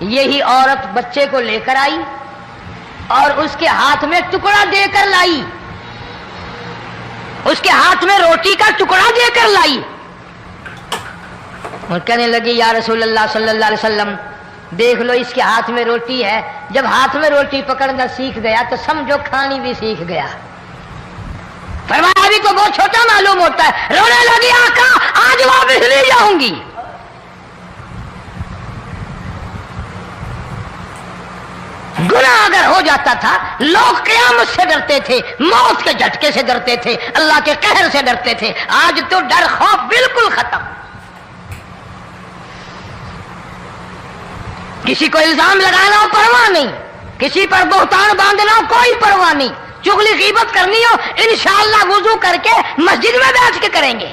یہی عورت بچے کو لے کر آئی اور اس کے ہاتھ میں ٹکڑا دے کر لائی، اس کے ہاتھ میں روٹی کا ٹکڑا دے کر لائی اور کہنے لگی یا رسول اللہ صلی اللہ علیہ وسلم دیکھ لو اس کے ہاتھ میں روٹی ہے، جب ہاتھ میں روٹی پکڑنا سیکھ گیا تو سمجھو کھانی بھی سیکھ گیا۔ فرمایا ابھی تو بہت چھوٹا معلوم ہوتا ہے، رونے لگی آقا آج واپس لے جاؤں گی۔ گناہ اگر ہو جاتا تھا لوگ قیامت سے ڈرتے تھے، موت کے جھٹکے سے ڈرتے تھے، اللہ کے قہر سے ڈرتے تھے، آج تو ڈر خوف بالکل ختم۔ کسی کو الزام لگانا ہو پرواہ نہیں، کسی پر بہتان باندھنا ہو کوئی پرواہ نہیں، چغلی غیبت کرنی ہو انشاءاللہ وضو کر کے مسجد میں بیٹھ کے کریں گے۔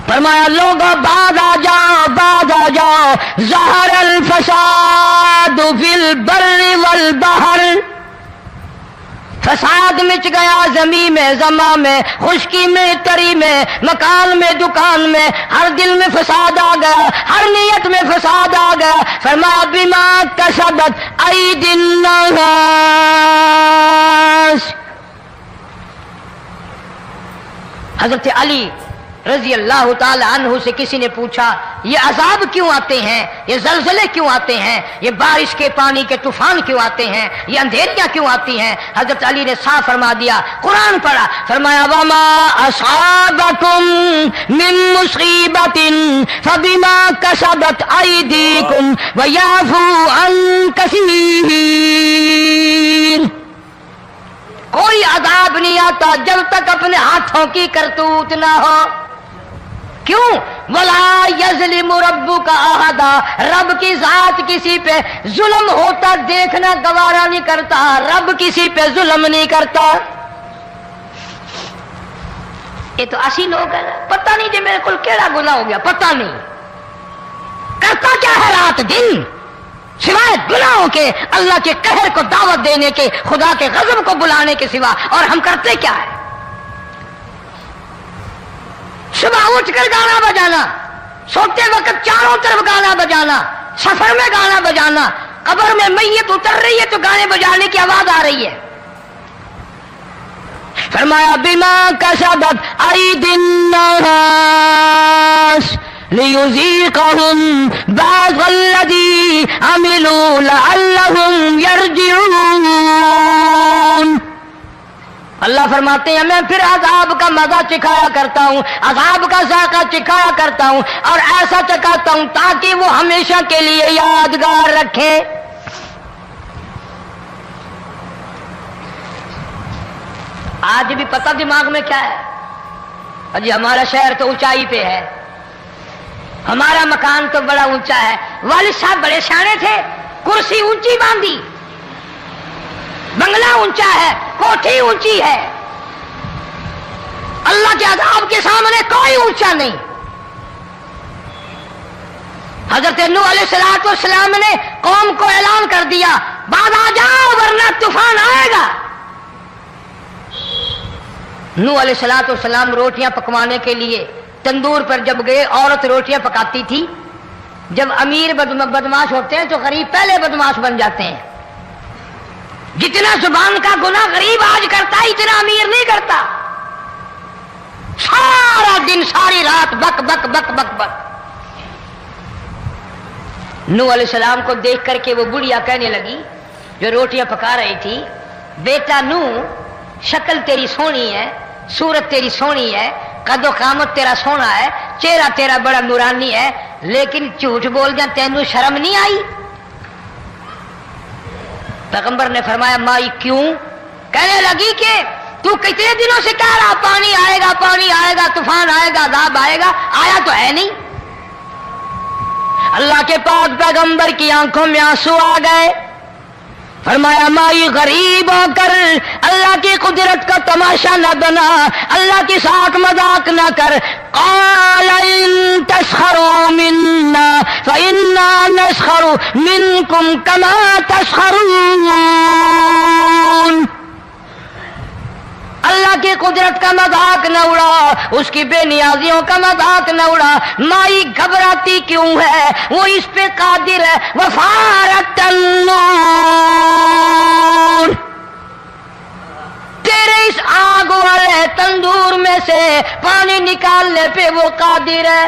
فرمایا لوگوں بعد آ جاؤ، بعد آ جاؤ، ظہر الفساد فی البر والبحر، فساد مچ گیا زمین میں، زماں میں، خشکی میں، تری میں، مکان میں، دکان میں، ہر دل میں فساد آ گیا، ہر نیت میں فساد آ گیا۔ فرمایا بما کسبت ایدی الناس، حضرت علی رضی اللہ تعالی عنہ سے کسی نے پوچھا یہ عذاب کیوں آتے ہیں، یہ زلزلے کیوں آتے ہیں، یہ بارش کے پانی کے طوفان کیوں آتے ہیں، یہ اندھیریاں کیوں آتی ہیں؟ حضرت علی نے صاف فرما دیا، قرآن پڑھا، فرمایا وما اصابکم من مصیبت فبما کسبت ایدیکم ویعفو عن کثیر۔ کوئی عذاب نہیں آتا جب تک اپنے ہاتھوں کی کرتوت نہ ہو۔ کیوں؟ وَلَا يَظْلِمُ رَبُّكَ أَحَدًا، رب کی ذات کسی پہ ظلم ہوتا دیکھنا گوارا نہیں کرتا، رب کسی پہ ظلم نہیں کرتا۔ یہ تو اسی لوگ ہیں، پتہ نہیں جی میرے کو کیڑا گناہ ہو گیا، پتہ نہیں کرتا کیا ہے رات دن سوائے گناہوں کے، اللہ کے قہر کو دعوت دینے کے، خدا کے غضب کو بلانے کے سوا، اور ہم کرتے کیا ہے؟ صبح اٹھ کر گانا بجانا، سوتے وقت چاروں طرف گانا بجانا، سفر میں گانا بجانا، قبر میں میت اتر رہی ہے تو گانے بجانے کی آواز آ رہی ہے۔ فرمایا بما کسبت ایدی الناس لیذیقہم بعض الذی عملوا لعلہم یرجعون۔ اللہ فرماتے ہیں میں پھر عذاب کا مزہ چکھایا کرتا ہوں، عذاب کا ذائقہ چکھایا کرتا ہوں اور ایسا چکھاتا ہوں تاکہ وہ ہمیشہ کے لیے یادگار رکھے۔ آج بھی پتہ دماغ میں کیا ہے؟ جی ہمارا شہر تو اونچائی پہ ہے، ہمارا مکان تو بڑا اونچا ہے، والد صاحب بڑے سیانے تھے، کرسی اونچی باندھی، بنگلہ اونچا ہے، کوٹھی اونچی ہے، اللہ کے عذاب کے سامنے کوئی اونچا نہیں۔ حضرت نوح علیہ السلام نے قوم کو اعلان کر دیا باز آ جاؤ ورنہ طوفان آئے گا۔ نوح علیہ السلام روٹیاں پکوانے کے لیے تندور پر جب گئے، عورت روٹیاں پکاتی تھی۔ جب امیر بدماش ہوتے ہیں تو غریب پہلے بدماش بن جاتے ہیں۔ جتنا زبان کا گناہ غریب آج کرتا ہے اتنا امیر نہیں کرتا، سارا دن ساری رات بک بک بک بک بک۔ نوح علیہ السلام کو دیکھ کر کے وہ بڑھیا کہنے لگی جو روٹیاں پکا رہی تھی، بیٹا نوح شکل تیری سونی ہے، صورت تیری سونی ہے، قد و قامت تیرا سونا ہے، چہرہ تیرا بڑا نورانی ہے، لیکن جھوٹ بول جا تینوں شرم نہیں آئی؟ پیغمبر نے فرمایا مائی کیوں؟ کہنے لگی کہ تو کتنے دنوں سے کہہ رہا پانی آئے گا، پانی آئے گا، طوفان آئے گا، عذاب آئے گا، آیا تو ہے نہیں۔ اللہ کے پاک پیغمبر کی آنکھوں میں آنسو آ گئے، فرمایا مائی غریب ہو کر اللہ کی قدرت کا تماشا نہ بنا، اللہ کے ساتھ مذاق نہ کر۔ قال ان تسخروا منا فإنا نسخر منكم كما تسخرون۔ اللہ کی قدرت کا مذاق نہ اڑا، اس کی بے نیازیوں کا مذاق نہ اڑا۔ مائی گھبراتی کیوں ہے؟ وہ اس پہ قادر ہے۔ وفارت النور، تیرے اس آگ والے تندور میں سے پانی نکالنے پہ وہ قادر ہے۔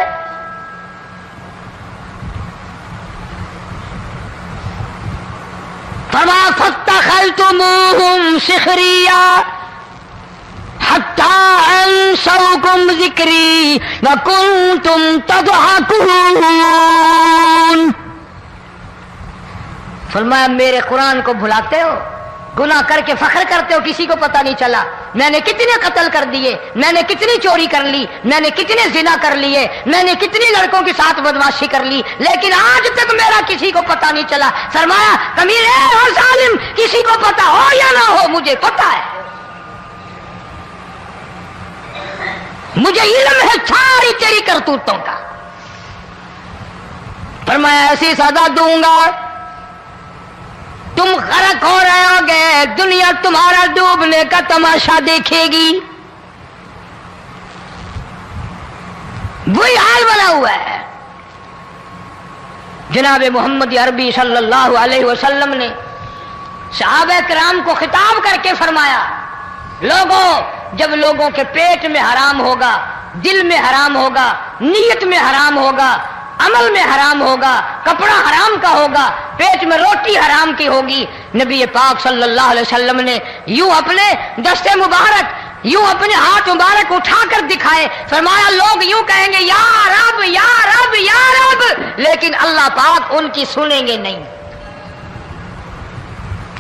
فما فاتخذتموہم سخریا حتی انسوکم ذکری وکنتم تضحکون۔ فرمایا میرے قرآن کو بھلاتے ہو، گناہ کر کے فخر کرتے ہو، کسی کو پتہ نہیں چلا میں نے کتنے قتل کر دیے، میں نے کتنی چوری کر لی، میں نے کتنے زنا کر لیے، میں نے کتنی لڑکوں کے ساتھ بدماشی کر لی، لیکن آج تک میرا کسی کو پتہ نہیں چلا۔ فرمایا کمینے اور ظالم، کسی کو پتہ ہو یا نہ ہو مجھے پتہ ہے، مجھے علم ہے ساری تیری کرتوتوں کا۔ فرمایا ایسی سزا دوں گا تم غرق ہو رہے ہوگے، دنیا تمہارا ڈوبنے کا تماشا دیکھے گی۔ وہی حال بنا ہوا ہے۔ جناب محمد عربی صلی اللہ علیہ وسلم نے صحابہ کرام کو خطاب کر کے فرمایا لوگوں، جب لوگوں کے پیٹ میں حرام ہوگا، دل میں حرام ہوگا، نیت میں حرام ہوگا، عمل میں حرام ہوگا، کپڑا حرام کا ہوگا، پیٹ میں روٹی حرام کی ہوگی، نبی پاک صلی اللہ علیہ وسلم نے یوں اپنے دست مبارک، یوں اپنے ہاتھ مبارک اٹھا کر دکھائے، فرمایا لوگ یوں کہیں گے یا رب یا رب یا رب، لیکن اللہ پاک ان کی سنیں گے نہیں،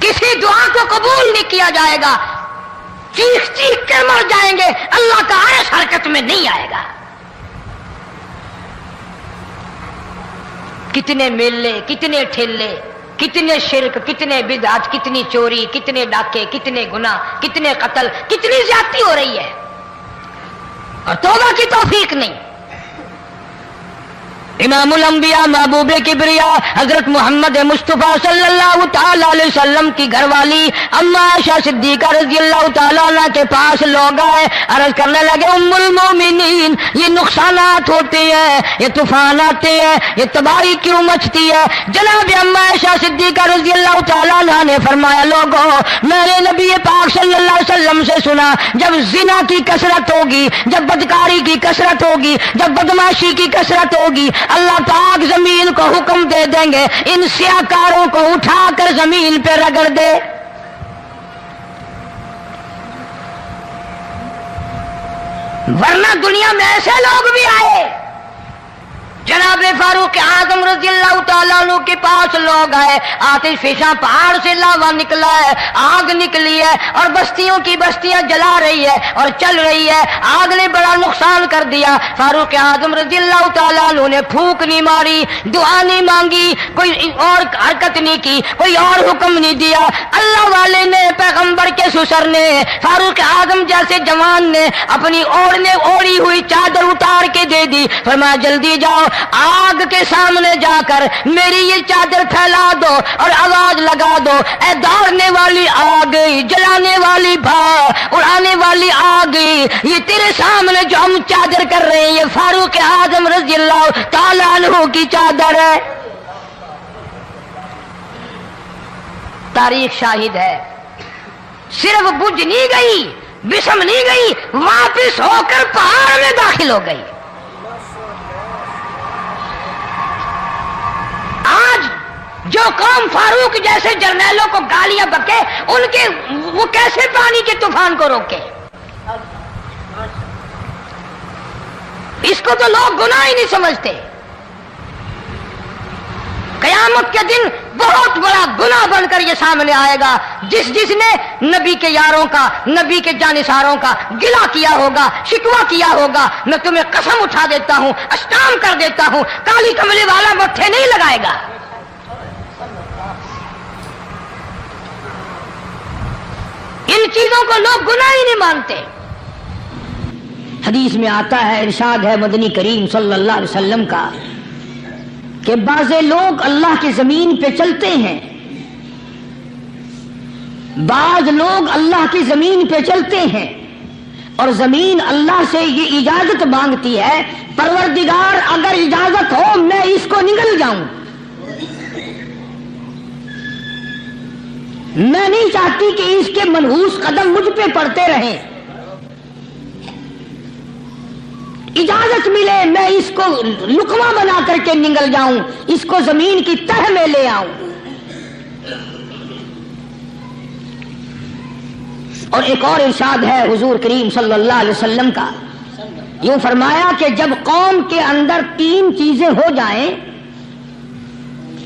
کسی دعا کو قبول نہیں کیا جائے گا، چیخ چیخ کے مر جائیں گے، اللہ کا عرش حرکت میں نہیں آئے گا۔ کتنے میلے، کتنے ٹھیلے، کتنے شرک، کتنے بدعت، کتنی چوری، کتنے ڈاکے، کتنے گناہ، کتنے قتل، کتنی زیادتی ہو رہی ہے اور توبہ کی توفیق نہیں۔ امام الانبیاء محبوب کبریا حضرت محمد مصطفیٰ صلی اللہ تعالی علیہ وسلم کی گھر والی اما عائشہ صدیقہ رضی اللہ تعالیٰ عنہ کے پاس لوگ آئے، عرض کرنے لگے ام المومنین یہ نقصانات ہوتے ہیں، یہ طوفان آتے ہیں، یہ تباہی کیوں مچتی ہے؟ جناب اما عائشہ صدیقہ رضی اللہ تعالیٰ عنہ نے فرمایا لوگوں، میں نے نبی پاک صلی اللہ علیہ وسلم سے سنا جب زنا کی کثرت ہوگی، جب بدکاری کی کثرت ہوگی، جب بدماشی کی کثرت ہوگی، اللہ پاک زمین کو حکم دے دیں گے ان سیاکاروں کو اٹھا کر زمین پہ رگڑ دے۔ ورنہ دنیا میں ایسے لوگ بھی آئے. جناب فاروق اعظم رضی اللہ تعالیٰ عنہ کے پاس لوگ آئے. آتش فشاں پہاڑ سے لاوا نکلا ہے, آگ نکلی ہے اور بستیوں کی بستیاں جلا رہی ہے اور چل رہی ہے. آگ نے بڑا نقصان کر دیا. فاروق اعظم رضی اللہ تعالیٰ عنہ نے پھونک نہیں ماری, دعا نہیں مانگی, کوئی اور حرکت نہیں کی, کوئی اور حکم نہیں دیا. اللہ والے نے, پیغمبر کے سسر نے, فاروق اعظم جیسے جوان نے اپنی اوڑھی ہوئی چادر اتار کے دے دی. فرمایا جلدی جاؤ, آگ کے سامنے جا کر میری یہ چادر پھیلا دو اور آواز لگا دو, اے دوڑنے والی آگ, جلانے والی بھاپ, اڑانے والی آگ, یہ تیرے سامنے جو ہم چادر کر رہے ہیں یہ فاروق اعظم رضی اللہ تعالیٰ عنہ کی چادر ہے. تاریخ شاہد ہے. صرف بجھ نہیں گئی, بسم نہیں گئی, واپس ہو کر پہاڑ میں داخل ہو گئی. آج جو قوم فاروق جیسے جرنیلوں کو گالیاں بکے, ان کے وہ کیسے پانی کے طوفان کو روکے؟ اس کو تو لوگ گناہ ہی نہیں سمجھتے. قیامت کے دن بہت بڑا گناہ بن کر یہ سامنے آئے گا. جس نے نبی کے یاروں کا, نبی کے جانثاروں کا گلہ کیا ہوگا, شکوہ کیا ہوگا, میں تمہیں قسم اٹھا دیتا ہوں, اشتام کر دیتا ہوں, کالی کملی والا مٹھے نہیں لگائے گا. ان چیزوں کو لوگ گناہ ہی نہیں مانتے. حدیث میں آتا ہے, ارشاد ہے مدنی کریم صلی اللہ علیہ وسلم کا کہ بعض لوگ اللہ کی زمین پہ چلتے ہیں, بعض لوگ اللہ کی زمین پہ چلتے ہیں اور زمین اللہ سے یہ اجازت مانگتی ہے, پروردگار اگر اجازت ہو میں اس کو نگل جاؤں, میں نہیں چاہتی کہ اس کے منحوس قدم مجھ پہ پڑتے رہیں, اجازت ملے میں اس کو لقمہ بنا کر کے نگل جاؤں, اس کو زمین کی تہ میں لے آؤں. اور ایک اور ارشاد ہے حضور کریم صلی اللہ علیہ وسلم کا, یوں فرمایا کہ جب قوم کے اندر 3 چیزیں ہو جائیں,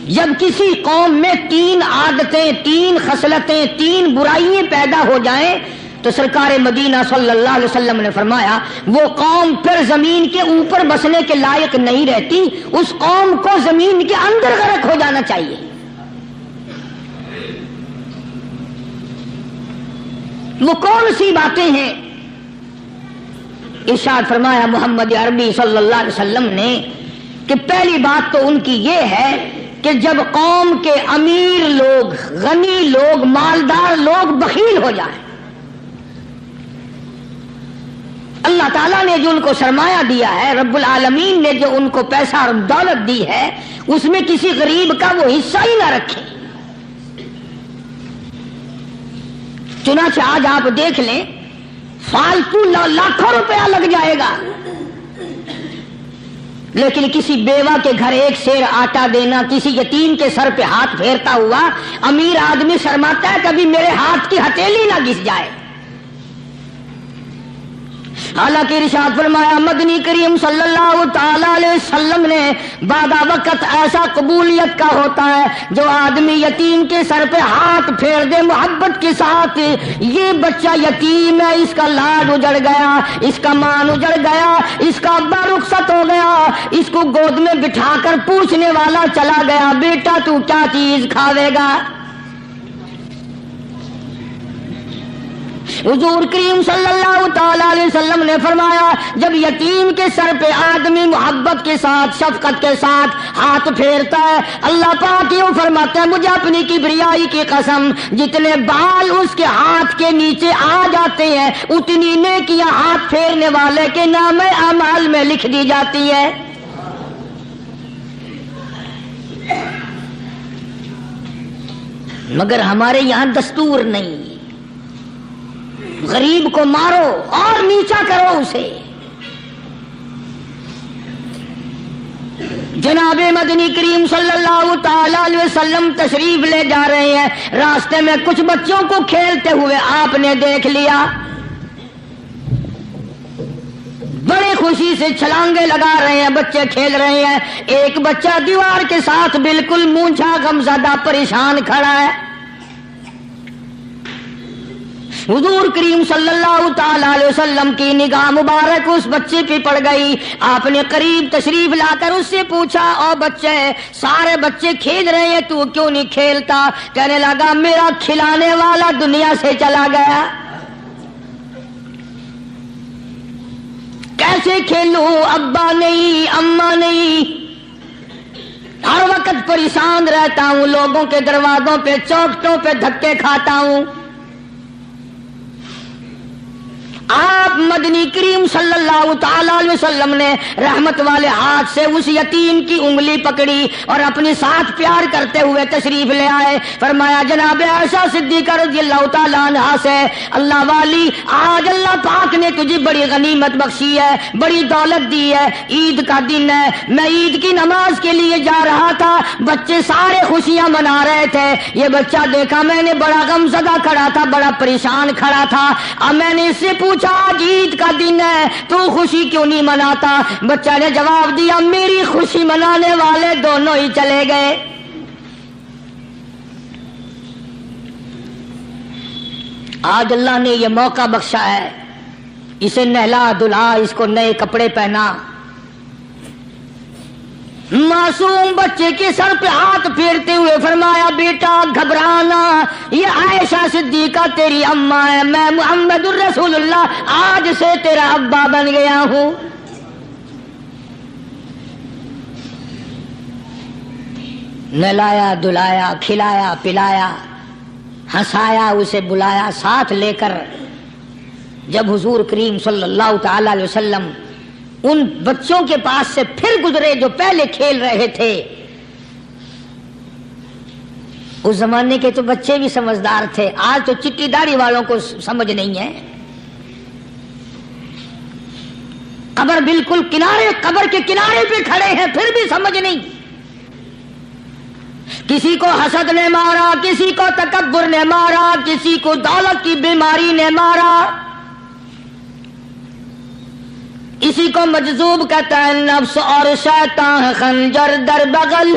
جب کسی قوم میں 3 عادتیں, 3 خصلتیں, 3 برائیاں پیدا ہو جائیں تو سرکار مدینہ صلی اللہ علیہ وسلم نے فرمایا وہ قوم پھر زمین کے اوپر بسنے کے لائق نہیں رہتی, اس قوم کو زمین کے اندر غرق ہو جانا چاہیے. وہ کون سی باتیں ہیں؟ ارشاد فرمایا محمد عربی صلی اللہ علیہ وسلم نے کہ پہلی بات تو ان کی یہ ہے کہ جب قوم کے امیر لوگ, غنی لوگ, مالدار لوگ بخیل ہو جائیں, اللہ تعالیٰ نے جو ان کو سرمایہ دیا ہے, رب العالمین نے جو ان کو پیسہ اور دولت دی ہے, اس میں کسی غریب کا وہ حصہ ہی نہ رکھے. چنانچہ آج آپ دیکھ لیں فالتو لاکھوں روپیہ لگ جائے گا, لیکن کسی بیوہ کے گھر 1 سیر آٹا دینا, کسی یتیم کے سر پہ ہاتھ پھیرتا ہوا امیر آدمی شرماتا ہے کبھی میرے ہاتھ کی ہتھیلی نہ گھس جائے. حالانکہ ارشاد فرمایا مدنی کریم صلی اللہ تعالی علیہ وسلم نے بعد وقت ایسا قبولیت کا ہوتا ہے جو آدمی یتیم کے سر پہ ہاتھ پھیر دے محبت کے ساتھ, یہ بچہ یتیم ہے, اس کا لاڈ اجڑ گیا, اس کا مان اجڑ گیا, اس کا ابا رخصت ہو گیا, اس کو گود میں بٹھا کر پوچھنے والا چلا گیا بیٹا تو کیا چیز کھاوے گا. حضور کریم صلی اللہ تعالی علیہ وسلم نے فرمایا جب یتیم کے سر پہ آدمی محبت کے ساتھ, شفقت کے ساتھ ہاتھ پھیرتا ہے, اللہ پاک یوں فرماتا ہے مجھے اپنی کبریائی کی قسم جتنے بال اس کے ہاتھ کے نیچے آ جاتے ہیں اتنی نیکیاں ہاتھ پھیرنے والے کے نام اعمال میں لکھ دی جاتی ہے. مگر ہمارے یہاں دستور نہیں, غریب کو مارو اور نیچا کرو اسے. جناب مدنی کریم صلی اللہ تعالی علیہ وسلم تشریف لے جا رہے ہیں, راستے میں کچھ بچوں کو کھیلتے ہوئے آپ نے دیکھ لیا. خوشی سے چھلانگے لگا رہے ہیں، بچے کھیل رہے ہیں. ایک بچہ دیوار کے ساتھ بالکل مونجھا غمزدہ پریشان کھڑا ہے. حضور کریم صلی اللہ تعالی علیہ وسلم کی نگاہ مبارک اس بچے پہ پڑ گئی. آپ نے قریب تشریف لا کر اس سے پوچھا، او بچے، سارے بچے کھیل رہے ہیں، تو کیوں نہیں کھیلتا؟ کہنے لگا میرا کھلانے والا دنیا سے چلا گیا، کیسے کھیلوں؟ ابا نہیں، اماں نہیں، ہر وقت پریشان رہتا ہوں، لوگوں کے دروازوں پہ چوکھٹوں پہ دھکے کھاتا ہوں. آپ مدنی کریم صلی اللہ تعالی علیہ وسلم نے رحمت والے ہاتھ سے اس یتیم کی انگلی پکڑی اور اپنے ساتھ پیار کرتے ہوئے تشریف لے آئے. فرمایا جناب عائشہ صدیقہ رضی اللہ تعالی عنہا سے، اللہ والی، آج اللہ پاک نے تجھے بڑی غنیمت بخشی ہے، بڑی دولت دی ہے، عید کا دن ہے، میں عید کی نماز کے لیے جا رہا تھا، بچے سارے خوشیاں منا رہے تھے، یہ بچہ دیکھا میں نے بڑا غمزدہ کھڑا تھا، بڑا پریشان کھڑا تھا. اب میں نے اس سے پوچھا آج عید کا دن ہے، تو خوشی کیوں نہیں مناتا؟ بچہ نے جواب دیا میری خوشی منانے والے دونوں ہی چلے گئے. آج اللہ نے یہ موقع بخشا ہے، اسے نہلا دھلا، اس کو نئے کپڑے پہنا. معصوم بچے کے سر پہ ہاتھ پھیرتے ہوئے فرمایا بیٹا گھبرانا، یہ عائشہ صدیقہ تیری اماں ہے، میں محمد الرسول اللہ آج سے تیرا ابا بن گیا ہوں. نہلایا دھلایا، کھلایا پلایا، ہنسایا، اسے بلایا ساتھ لے کر. جب حضور کریم صلی اللہ تعالی علیہ وسلم ان بچوں کے پاس سے پھر گزرے جو پہلے کھیل رہے تھے، اس زمانے کے تو بچے بھی سمجھدار تھے، آج تو چٹی داڑھی والوں کو سمجھ نہیں ہے. قبر بالکل کنارے، قبر کے کنارے پہ کھڑے ہیں پھر بھی سمجھ نہیں. کسی کو حسد نے مارا، کسی کو تکبر نے مارا، کسی کو دولت کی بیماری نے مارا، اسی کو مجذوب کہتا ہے. نفس اور شیطان خنجر در بغل.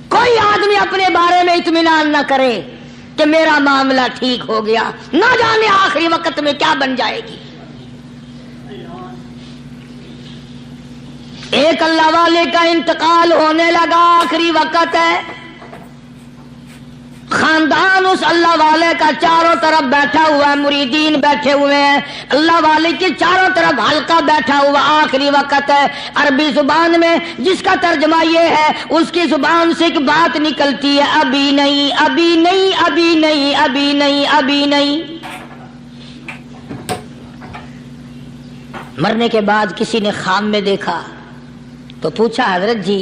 کوئی آدمی اپنے بارے میں اطمینان نہ کرے کہ میرا معاملہ ٹھیک ہو گیا، نہ جانے آخری وقت میں کیا بن جائے گی. ایک اللہ والے کا انتقال ہونے لگا، آخری وقت ہے. خاندان اس اللہ والے کا چاروں طرف بیٹھا ہوا ہے، مریدین بیٹھے ہوئے ہیں، اللہ والے کے چاروں طرف حلقہ بیٹھا ہوا. آخری وقت ہے. عربی زبان میں جس کا ترجمہ یہ ہے، اس کی زبان سے ایک بات نکلتی ہے، ابھی نہیں، ابھی نہیں، ابھی نہیں، ابھی نہیں، ابھی نہیں. مرنے کے بعد کسی نے خواب میں دیکھا تو پوچھا حضرت جی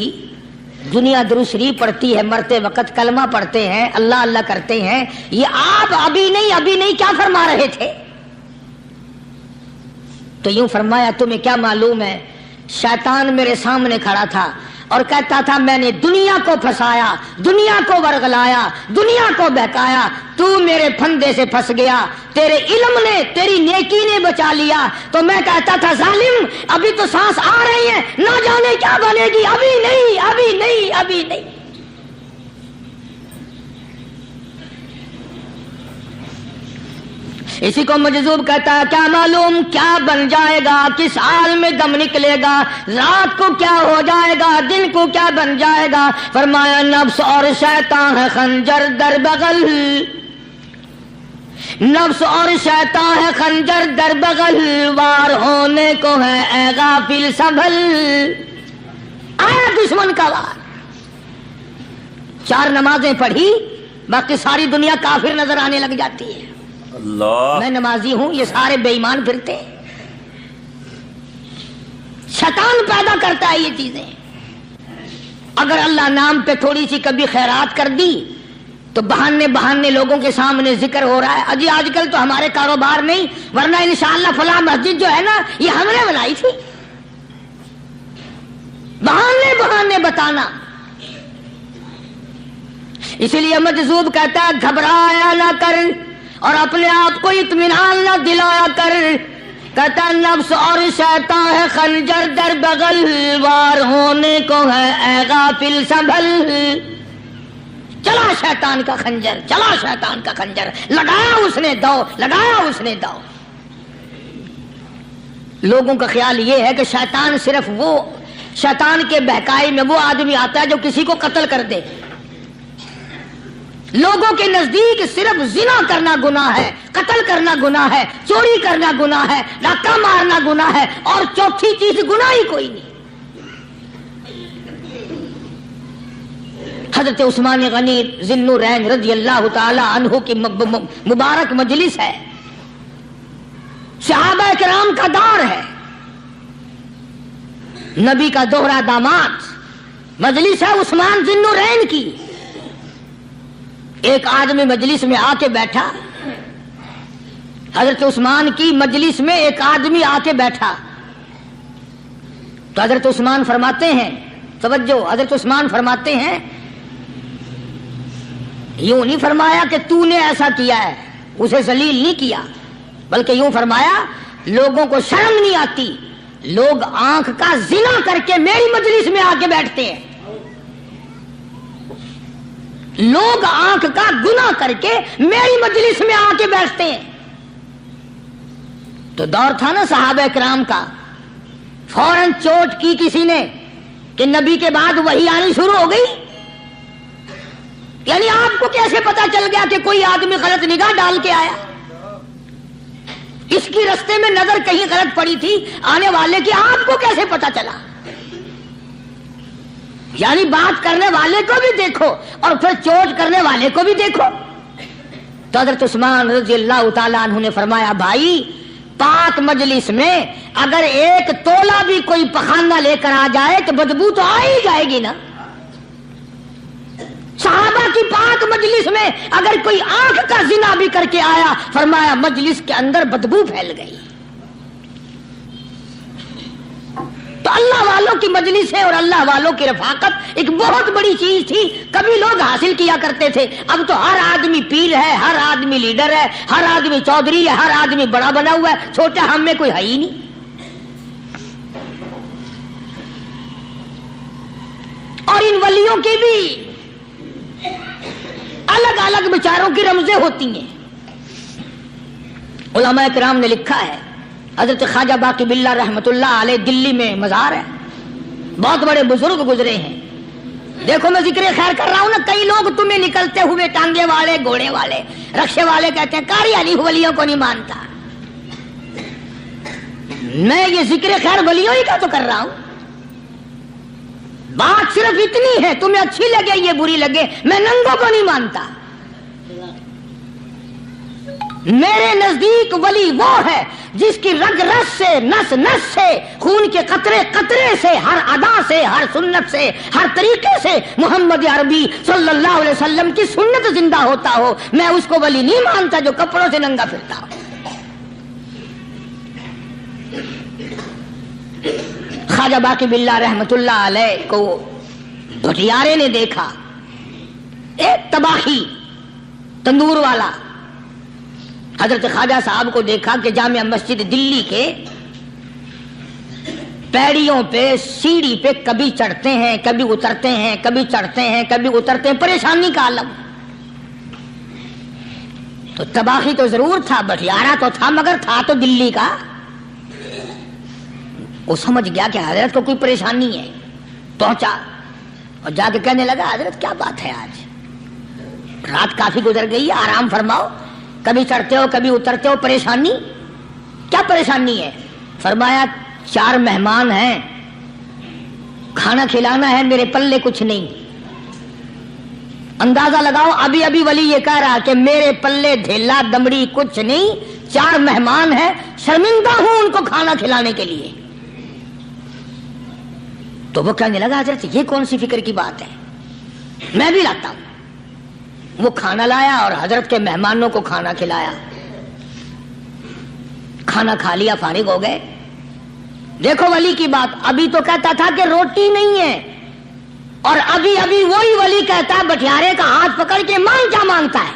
دنیا درود شریف پڑھتی ہے، مرتے وقت کلمہ پڑھتے ہیں، اللہ اللہ کرتے ہیں، یہ آپ ابھی نہیں ابھی نہیں کیا فرما رہے تھے؟ تو یوں فرمایا تمہیں کیا معلوم ہے، شیطان میرے سامنے کھڑا تھا اور کہتا تھا میں نے دنیا کو پھنسایا، دنیا کو ورغلایا، دنیا کو بہکایا، تو میرے پھندے سے پھنس گیا، تیرے علم نے، تیری نیکی نے بچا لیا. تو میں کہتا تھا ظالم ابھی تو سانس آ رہی ہے، نہ جانے کیا بنے گی، ابھی نہیں، ابھی نہیں، ابھی نہیں. اسی کو مجذوب کہتا ہے، کیا معلوم کیا بن جائے گا، کس حال میں دم نکلے گا، رات کو کیا ہو جائے گا، دن کو کیا بن جائے گا. فرمایا نفس اور شیطان ہے خنجر در بغل، نفس اور شیطان ہے خنجر در بغل، وار ہونے کو ہے اے غافل سنبھل. آیا دشمن کا وار. 4 نمازیں پڑھی، باقی ساری دنیا کافر نظر آنے لگ جاتی ہے. اللہ، میں نمازی ہوں، یہ سارے بے ایمان پھرتے ہیں. شیطان پیدا کرتا ہے یہ چیزیں. اگر اللہ نام پہ تھوڑی سی کبھی خیرات کر دی تو بہانے لوگوں کے سامنے ذکر ہو رہا ہے، اجی آج کل تو ہمارے کاروبار نہیں، ورنہ انشاءاللہ فلاں مسجد جو ہے نا یہ ہم نے بنائی تھی. بہانے بتانا. اسی لیے مجذوب کہتا ہے گھبرایا نہ کر اور اپنے آپ کو اطمینان نہ دلایا کر کہتا نفس اور شیطان ہے خنجر در بغل، وار ہونے کو ہے اے غافل سنبھل. چلا شیطان کا خنجر، چلا شیطان کا خنجر، لگایا اس نے دو، لگایا اس نے دو. لوگوں کا خیال یہ ہے کہ شیطان صرف وہ، شیطان کے بہکائی میں وہ آدمی آتا ہے جو کسی کو قتل کر دے. لوگوں کے نزدیک صرف زنا کرنا گناہ ہے، قتل کرنا گناہ ہے، چوری کرنا گناہ ہے، ڈاکہ مارنا گناہ ہے، اور چوتھی چیز گناہ ہی کوئی نہیں. حضرت عثمان غنی ذی النورین رضی اللہ تعالی عنہ کی مبارک مجلس ہے، صحابہ کرام کا دور ہے، نبی کا دوہرا داماد، مجلس ہے عثمان ذی النورین کی. ایک آدمی مجلس میں آ کے بیٹھا، حضرت عثمان کی مجلس میں ایک آدمی آ کے بیٹھا تو حضرت عثمان فرماتے ہیں، توجہ، حضرت عثمان فرماتے ہیں، یوں نہیں فرمایا کہ تو نے ایسا کیا ہے، اسے ذلیل نہیں کیا، بلکہ یوں فرمایا لوگوں کو شرم نہیں آتی، لوگ آنکھ کا زنا کر کے میری مجلس میں آ کے بیٹھتے ہیں، لوگ آنکھ کا گناہ کر کے میری مجلس میں آ کے بیٹھتے ہیں. تو دور تھا نا صحابہ کرام کا، فوراً چوٹ کی کسی نے کہ نبی کے بعد وحی آنی شروع ہو گئی. یعنی آپ کو کیسے پتا چل گیا کہ کوئی آدمی غلط نگاہ ڈال کے آیا؟ اس کی رستے میں نظر کہیں غلط پڑی تھی آنے والے کی، آپ کو کیسے پتا چلا؟ یعنی بات کرنے والے کو بھی دیکھو اور پھر چوٹ کرنے والے کو بھی دیکھو. تو حضرت عثمان رضی اللہ تعالیٰ عنہ نے فرمایا، بھائی پاک مجلس میں اگر ایک تولا بھی کوئی پخانہ لے کر آ جائے تو بدبو تو آ ہی جائے گی نا. صحابہ کی پاک مجلس میں اگر کوئی آنکھ کا زنا بھی کر کے آیا، فرمایا مجلس کے اندر بدبو پھیل گئی. تو اللہ والوں کی مجلس ہے اور اللہ والوں کی رفاقت ایک بہت بڑی چیز تھی، کبھی لوگ حاصل کیا کرتے تھے. اب تو ہر آدمی پیر ہے، ہر آدمی لیڈر ہے، ہر آدمی چودھری ہے، ہر آدمی بڑا بنا ہوا ہے، چھوٹا ہم میں کوئی ہے ہی نہیں. اور ان ولیوں کی بھی الگ الگ بیچاروں کی رمزیں ہوتی ہیں. علماء کرام نے لکھا ہے، حضرت خواجہ باقی باللہ رحمت اللہ علیہ دلی میں مزار ہے، بہت بڑے بزرگ گزرے ہیں. دیکھو میں ذکر خیر کر رہا ہوں نا، کئی لوگ تمہیں نکلتے ہوئے ٹانگے والے، گھوڑے والے، رکشے والے کہتے ہیں قاری علی ولیوں کو نہیں مانتا. میں یہ ذکر خیر ولیوں ہی کا تو کر رہا ہوں. بات صرف اتنی ہے، تمہیں اچھی لگے یہ بری لگے، میں ننگوں کو نہیں مانتا. میرے نزدیک ولی وہ ہے جس کی رگ رس سے، نس نس سے، خون کے قطرے قطرے سے، ہر ادا سے، ہر سنت سے، ہر طریقے سے محمد عربی صلی اللہ علیہ وسلم کی سنت زندہ ہوتا ہو. میں اس کو ولی نہیں مانتا جو کپڑوں سے ننگا پھرتا ہو. خواجہ باقی باللہ رحمت اللہ علیہ کو بھٹیارے نے دیکھا، ایک تباہی تندور والا. حضرت خواجہ صاحب کو دیکھا کہ جامع مسجد دلی کے پیڑیوں پہ، سیڑھی پہ کبھی چڑھتے ہیں کبھی اترتے ہیں، کبھی چڑھتے ہیں کبھی اترتے ہیں، پریشانی کا عالم. تو تباہی تو ضرور تھا، بٹیارہ تو تھا، مگر تھا تو دلی کا. وہ سمجھ گیا کہ حضرت کو کوئی پریشانی ہے. پہنچا اور جا کے کہنے لگا، حضرت کیا بات ہے، آج رات کافی گزر گئی ہے، آرام فرماؤ، کبھی چڑھتے ہو کبھی اترتے ہو، پریشانی کیا پریشانی ہے؟ فرمایا 4 مہمان ہیں، کھانا کھلانا ہے، میرے پلے کچھ نہیں. اندازہ لگاؤ، ابھی ابھی ولی یہ کہہ رہا کہ میرے پلے دھیلا دمڑی کچھ نہیں، 4 مہمان ہیں، شرمندہ ہوں ان کو کھانا کھلانے کے لیے. تو وہ کہنے لگا، حضرت یہ کون سی فکر کی بات ہے، میں بھی لاتا ہوں. وہ کھانا لایا اور حضرت کے مہمانوں کو کھانا کھلایا. کھانا کھا لیا، فارغ ہو گئے. دیکھو ولی کی بات، ابھی تو کہتا تھا کہ روٹی نہیں ہے، اور ابھی ابھی وہی ولی کہتا ہے بٹیارے کا ہاتھ پکڑ کے مانگ کیا مانگتا ہے.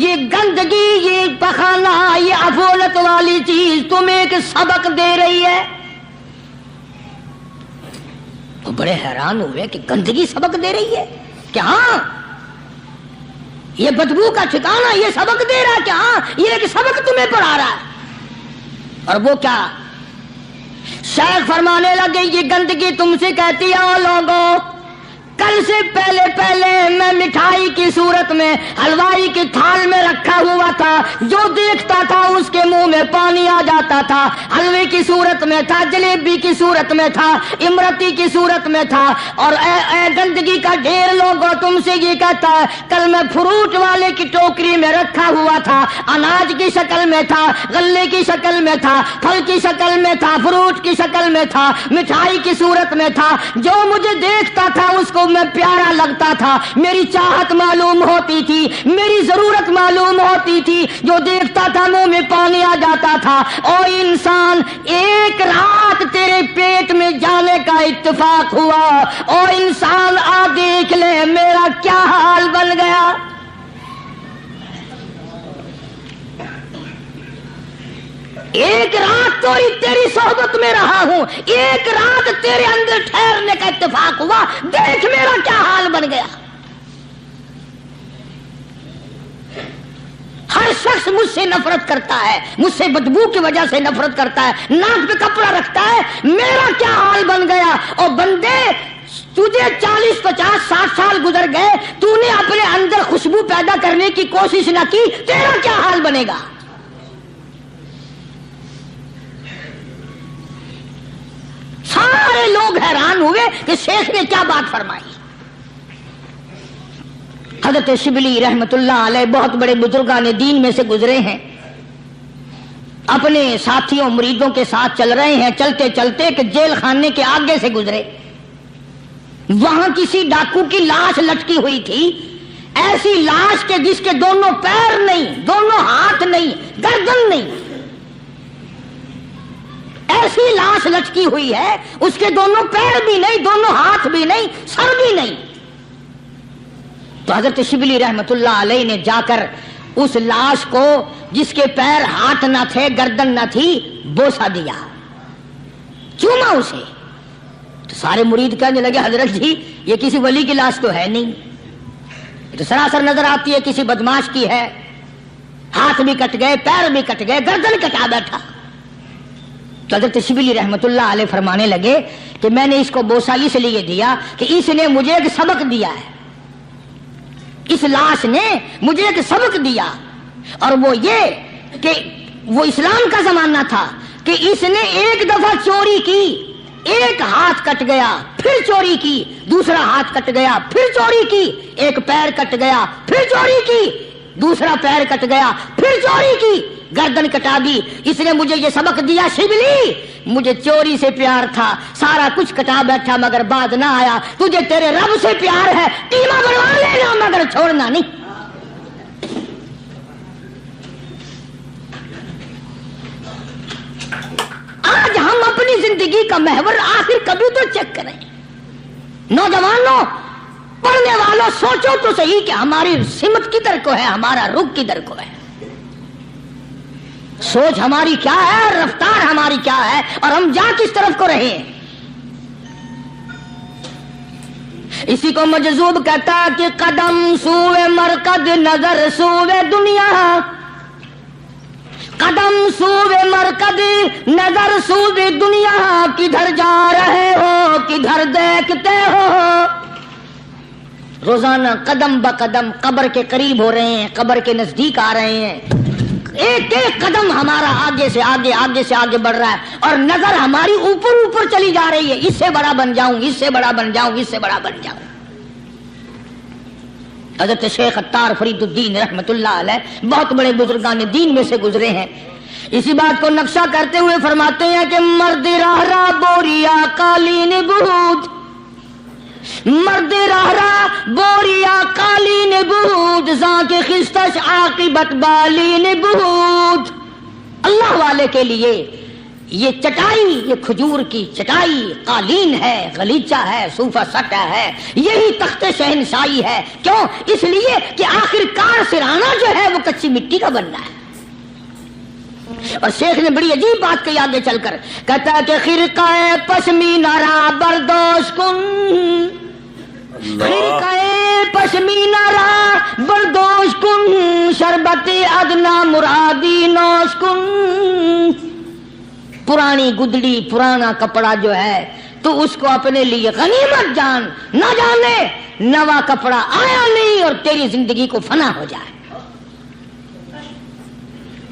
یہ گندگی، یہ پخانا، یہ افولت والی چیز تمہیں ایک سبق دے رہی ہے. وہ بڑے حیران ہوئے کہ گندگی سبق دے رہی ہے کہ ہاں یہ بدبو کا ٹھکانا یہ سبق دے رہا ہے کہ ہاں یہ ایک سبق تمہیں پڑھا رہا ہے. اور وہ کیا؟ شیخ فرمانے لگے یہ گندگی تم سے کہتی ہے لوگوں کل سے پہلے میں مٹھائی کی صورت میں حلوائی کی تھال میں رکھا ہوا تھا، جو دیکھتا تھا اس کے منہ میں پانی آ جاتا تھا. حلوے کی صورت میں تھا، جلیبی کی صورت میں تھا، امرتی کی صورت میں تھا. اور اے گندگی کا ڈھیر لوگوں تم سے یہ کہتا ہے کل میں فروٹ والے کی ٹوکری میں رکھا ہوا تھا، اناج کی شکل میں تھا، غلے کی شکل میں تھا، پھل کی شکل میں تھا، فروٹ کی شکل میں تھا، مٹھائی کی صورت میں تھا. جو مجھے دیکھتا تھا اس کو میں پیارا لگتا تھا، میری چاہت معلوم ہوتی تھی، میری ضرورت معلوم ہوتی تھی. جو دیکھتا تھا منہ میں پانی آ جاتا تھا. او انسان ایک رات تیرے پیٹ میں جانے کا اتفاق ہوا. او انسان آ دیکھ لے میرا کیا حال بن گیا. ایک رات تو تیری صحبت میں رہا ہوں، ایک رات تیرے اندر ٹھہرنے کا اتفاق ہوا، دیکھ میرا کیا حال بن گیا. ہر شخص مجھ سے نفرت کرتا ہے، مجھ سے بدبو کی وجہ سے نفرت کرتا ہے، ناک پہ کپڑا رکھتا ہے، میرا کیا حال بن گیا. اور بندے تجھے 40 50 60 سال گزر گئے، تو نے اپنے اندر خوشبو پیدا کرنے کی کوشش نہ کی، تیرا کیا حال بنے گا. سارے لوگ حیران ہوئے کہ شیخ نے کیا بات فرمائی. حضرت شبلی رحمت اللہ علیہ بہت بڑے بزرگان دین میں سے گزرے ہیں، اپنے ساتھیوں مریدوں کے ساتھ چل رہے ہیں، چلتے چلتے کہ جیل خانے کے آگے سے گزرے. وہاں کسی ڈاکو کی لاش لٹکی ہوئی تھی، ایسی لاش کے جس کے دونوں پیر نہیں، دونوں ہاتھ نہیں، گردن نہیں، ایسی لاش لٹکی ہوئی ہے، اس کے دونوں پیر بھی نہیں، دونوں ہاتھ بھی نہیں، سر بھی نہیں. تو حضرت شبلی رحمت اللہ علیہ نے جا کر اس لاش کو جس کے پیر ہاتھ نہ تھے گردن نہ تھی بوسا دیا، چوما اسے. تو سارے مرید کہنے لگے حضرت جی یہ کسی ولی کی لاش تو ہے نہیں، تو سراسر نظر آتی ہے کسی بدماش کی ہے. ہاتھ بھی کٹ گئے، پیر بھی کٹ گئے، گردن کٹا بیٹھا. تو حضرت شبلی رحمت اللہ علیہ فرمانے لگے کہ میں نے اس کو بوسا اس لیے دیا کہ اس نے مجھے ایک سبق دیا ہے، اس لاش نے مجھے ایک سبق دیا. اور وہ یہ کہ وہ اسلام کا زمانہ تھا کہ اس نے ایک دفعہ چوری کی، ایک ہاتھ کٹ گیا، پھر چوری کی، دوسرا ہاتھ کٹ گیا، پھر چوری کی، ایک پیر کٹ گیا، پھر چوری کی، دوسرا پیر کٹ گیا، پھر چوری کی، گردن کٹا دی. اس نے مجھے یہ سبق دیا شبلی مجھے چوری سے پیار تھا، سارا کچھ کٹا بیٹھا مگر بات نہ آیا. تجھے تیرے رب سے پیار ہے، قیمہ بنوا لینا مگر چھوڑنا نہیں. آج ہم اپنی زندگی کا محور آخر کبھی تو چیک کریں. نوجوانوں، پڑھنے والوں، سوچو تو صحیح کہ ہماری سمت کدھر کو ہے، ہمارا رخ کدھر کو ہے، سوچ ہماری کیا ہے، رفتار ہماری کیا ہے، اور ہم جا کس طرف کو رہے ہیں. اسی کو مجذوب کہتا کہ قدم سوئے مرکز نظر سوئے دنیا، قدم سوئے مرکز نظر سوئے دنیا، کدھر جا رہے ہو کدھر دیکھتے ہو. روزانہ قدم بقدم قبر کے قریب ہو رہے ہیں، قبر کے نزدیک آ رہے ہیں. ایک ایک قدم ہمارا آگے سے آگے، آگے سے آگے بڑھ رہا ہے، اور نظر ہماری اوپر اوپر چلی جا رہی ہے. اس سے بڑا بن جاؤں، اس سے بڑا بن جاؤں، اس سے بڑا بن جاؤں. حضرت شیخ عطار فرید الدین رحمت اللہ علیہ بہت بڑے بزرگان دین میں سے گزرے ہیں. اسی بات کو نقشہ کرتے ہوئے فرماتے ہیں کہ مرد راہ راہ بوریا قالین بود، مرد راہ راہ بوریا قالین بود، زاں کے خستش عاقبت بالین بود. اللہ والے کے لیے یہ چٹائی، یہ کھجور کی چٹائی، قالین ہے، غلیچہ ہے، صوفہ سٹا ہے، یہی تخت شہنشاہی ہے. کیوں؟ اس لیے کہ آخر کار سرہانہ جو ہے وہ کچی مٹی کا بننا ہے. اور شیخ نے بڑی عجیب بات کہی آگے چل کر، کہتا ہے کہ خرقہ پشمینہ را بردوش کن، خرقہ پشمینہ را بردوش کن، شربت ادنا مرادی نوش کن. پرانی گدڑی، پرانا کپڑا جو ہے تو اس کو اپنے لیے غنیمت جان، نہ جانے نوا کپڑا آیا نہیں اور تیری زندگی کو فنا ہو جائے.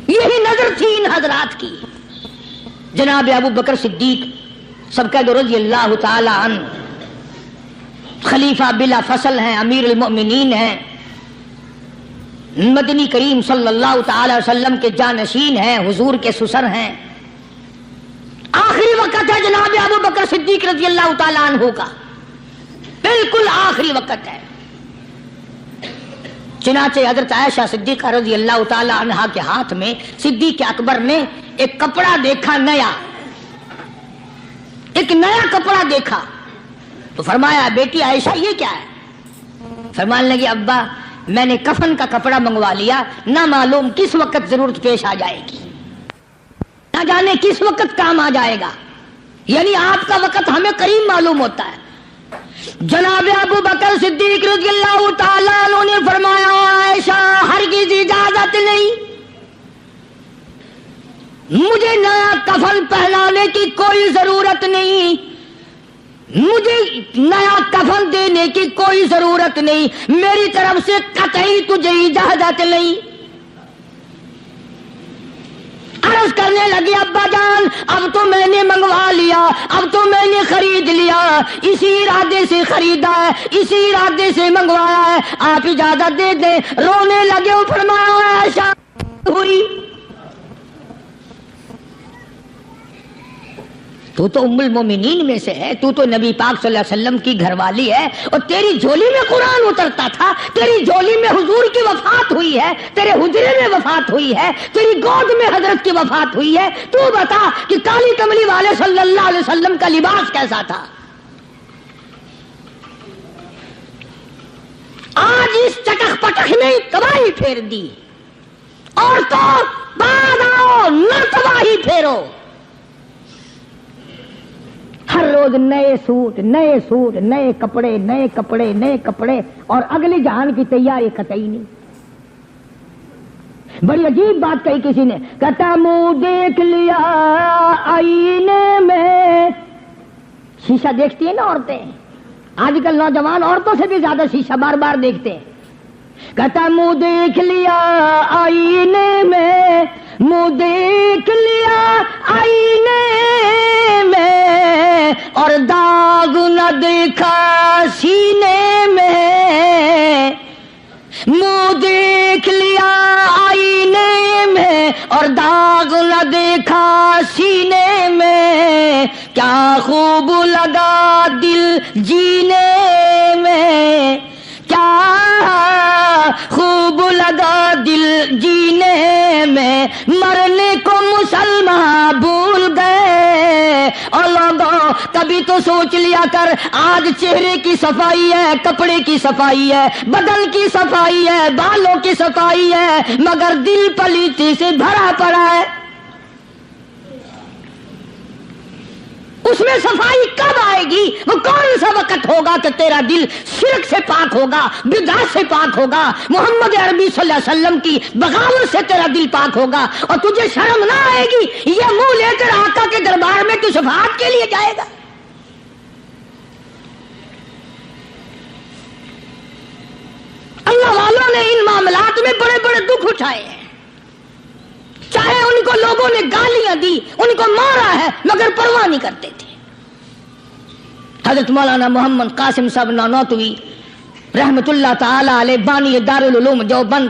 یہی نظر تھی ان حضرات کی. جناب ابو بکر صدیق سب کا رضی اللہ تعالی عنہ خلیفہ بلا فصل ہیں، امیر المؤمنین ہیں، مدنی کریم صلی اللہ تعالی وسلم کے جانشین ہیں، حضور کے سسر ہیں. آخری وقت ہے جناب ابو بکر صدیق رضی اللہ تعالی عنہ کا، بالکل آخری وقت ہے. چنانچہ حضرت عائشہ صدیقہ رضی اللہ تعالی عنہا کے ہاتھ میں صدیق اکبر نے ایک کپڑا دیکھا، نیا، ایک نیا کپڑا دیکھا تو فرمایا بیٹی عائشہ یہ کیا ہے؟ فرمانے لگی ابا میں نے کفن کا کپڑا منگوا لیا، نہ معلوم کس وقت ضرورت پیش آ جائے گی، نہ جانے کس وقت کام آ جائے گا. یعنی آپ کا وقت ہمیں قریب معلوم ہوتا ہے. جناب ابو بکر صدیق رضی اللہ تعالیٰ عنہ نے فرمایا عائشہ ہرگز اجازت نہیں، مجھے نیا کفن پہنانے کی کوئی ضرورت نہیں، مجھے نیا کفن دینے کی کوئی ضرورت نہیں، میری طرف سے قطعی تجھے اجازت نہیں. عرض کرنے لگی ابا جان اب تو میں نے منگوا لیا، اب تو میں نے خرید لیا، اسی ارادے سے خریدا ہے، اسی ارادے سے منگوایا ہے، آپ اجازت دے دیں. رونے لگے. فرمایا عائشہ ہوئی تو ام المومنین میں سے ہے، تو نبی پاک صلی اللہ علیہ وسلم کی گھر والی ہے، اور تیری جھولی میں قرآن اترتا تھا، تیری جھولی میں حضور کی وفات ہوئی ہے، تیرے حجرے میں وفات ہوئی ہے، تیری گود میں حضرت کی وفات ہوئی ہے. تو بتا کہ کالی کملی والے صلی اللہ علیہ وسلم کا لباس کیسا تھا؟ آج اس چٹخ پٹخ نے تباہی پھیر دی. اور تو بعد آؤ نہ تباہی پھیرو. ہر روز نئے سوٹ، نئے سوٹ، نئے کپڑے، نئے کپڑے، نئے کپڑے، اور اگلی جہان کی تیاری قطعی نہیں. بڑی عجیب بات کہی کسی نے، کہتا منہ دیکھ لیا آئینے میں. شیشہ دیکھتی ہیں نا عورتیں، آج کل نوجوان عورتوں سے بھی زیادہ شیشہ بار بار دیکھتے ہیں. کہتا منہ دیکھ لیا آئینے میں، منہ دیکھ لیا آئینے میں، اور داغ نہ دیکھا سینے میں. منہ دیکھ لیا آئینے میں اور داغ نہ دیکھا سینے میں، کیا خوب لگا دل جینے میں، کیا خوب لگا دل جینے میں. مرنے کو مسلمان بھول گئے. اور لوگوں کبھی تو سوچ لیا کر، آج چہرے کی صفائی ہے، کپڑے کی صفائی ہے، بدن کی صفائی ہے، بالوں کی صفائی ہے، مگر دل پلیتی سے بھرا پڑا ہے. اس میں صفائی کب آئے گی؟ وہ کون سا وقت ہوگا کہ تیرا دل شرک سے پاک ہوگا، بدعت سے پاک ہوگا، محمد عربی صلی اللہ علیہ وسلم کی بغاوت سے تیرا دل پاک ہوگا، اور تجھے شرم نہ آئے گی یہ منہ لے کر آقا کے دربار میں تو شفاعت کے لیے جائے گا. اللہ والوں نے ان معاملات میں بڑے بڑے دکھ اٹھائے ہیں، چاہے ان کو لوگوں نے گالیاں دی، ان کو مارا ہے، مگر پرواہ نہیں کرتے تھے. حضرت مولانا محمد قاسم صاحب نانوتوی رحمت اللہ تعالی علیہ بانی دارالعلوم دیوبند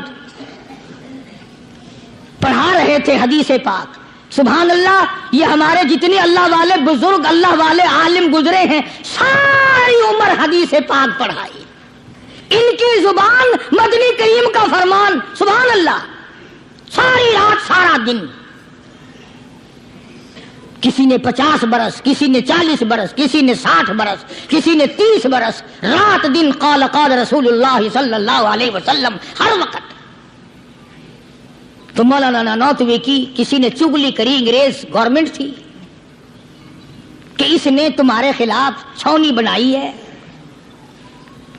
پڑھا رہے تھے حدیث پاک. سبحان اللہ، یہ ہمارے جتنے اللہ والے بزرگ، اللہ والے عالم گزرے ہیں، ساری عمر حدیث پاک پڑھائی. ان کی زبان مدنی کریم کا فرمان. سبحان اللہ، ساری رات سارا دن. کسی نے 50 برس، کسی نے 40 برس، کسی نے 60 برس، کسی نے 30 برس، رات دن قال قال رسول اللہ صلی اللہ علیہ وسلم ہر وقت. تو مولانا نانوتوی کی کسی نے چگلی کری، انگریز گورنمنٹ تھی کہ اس نے تمہارے خلاف چھاونی بنائی ہے،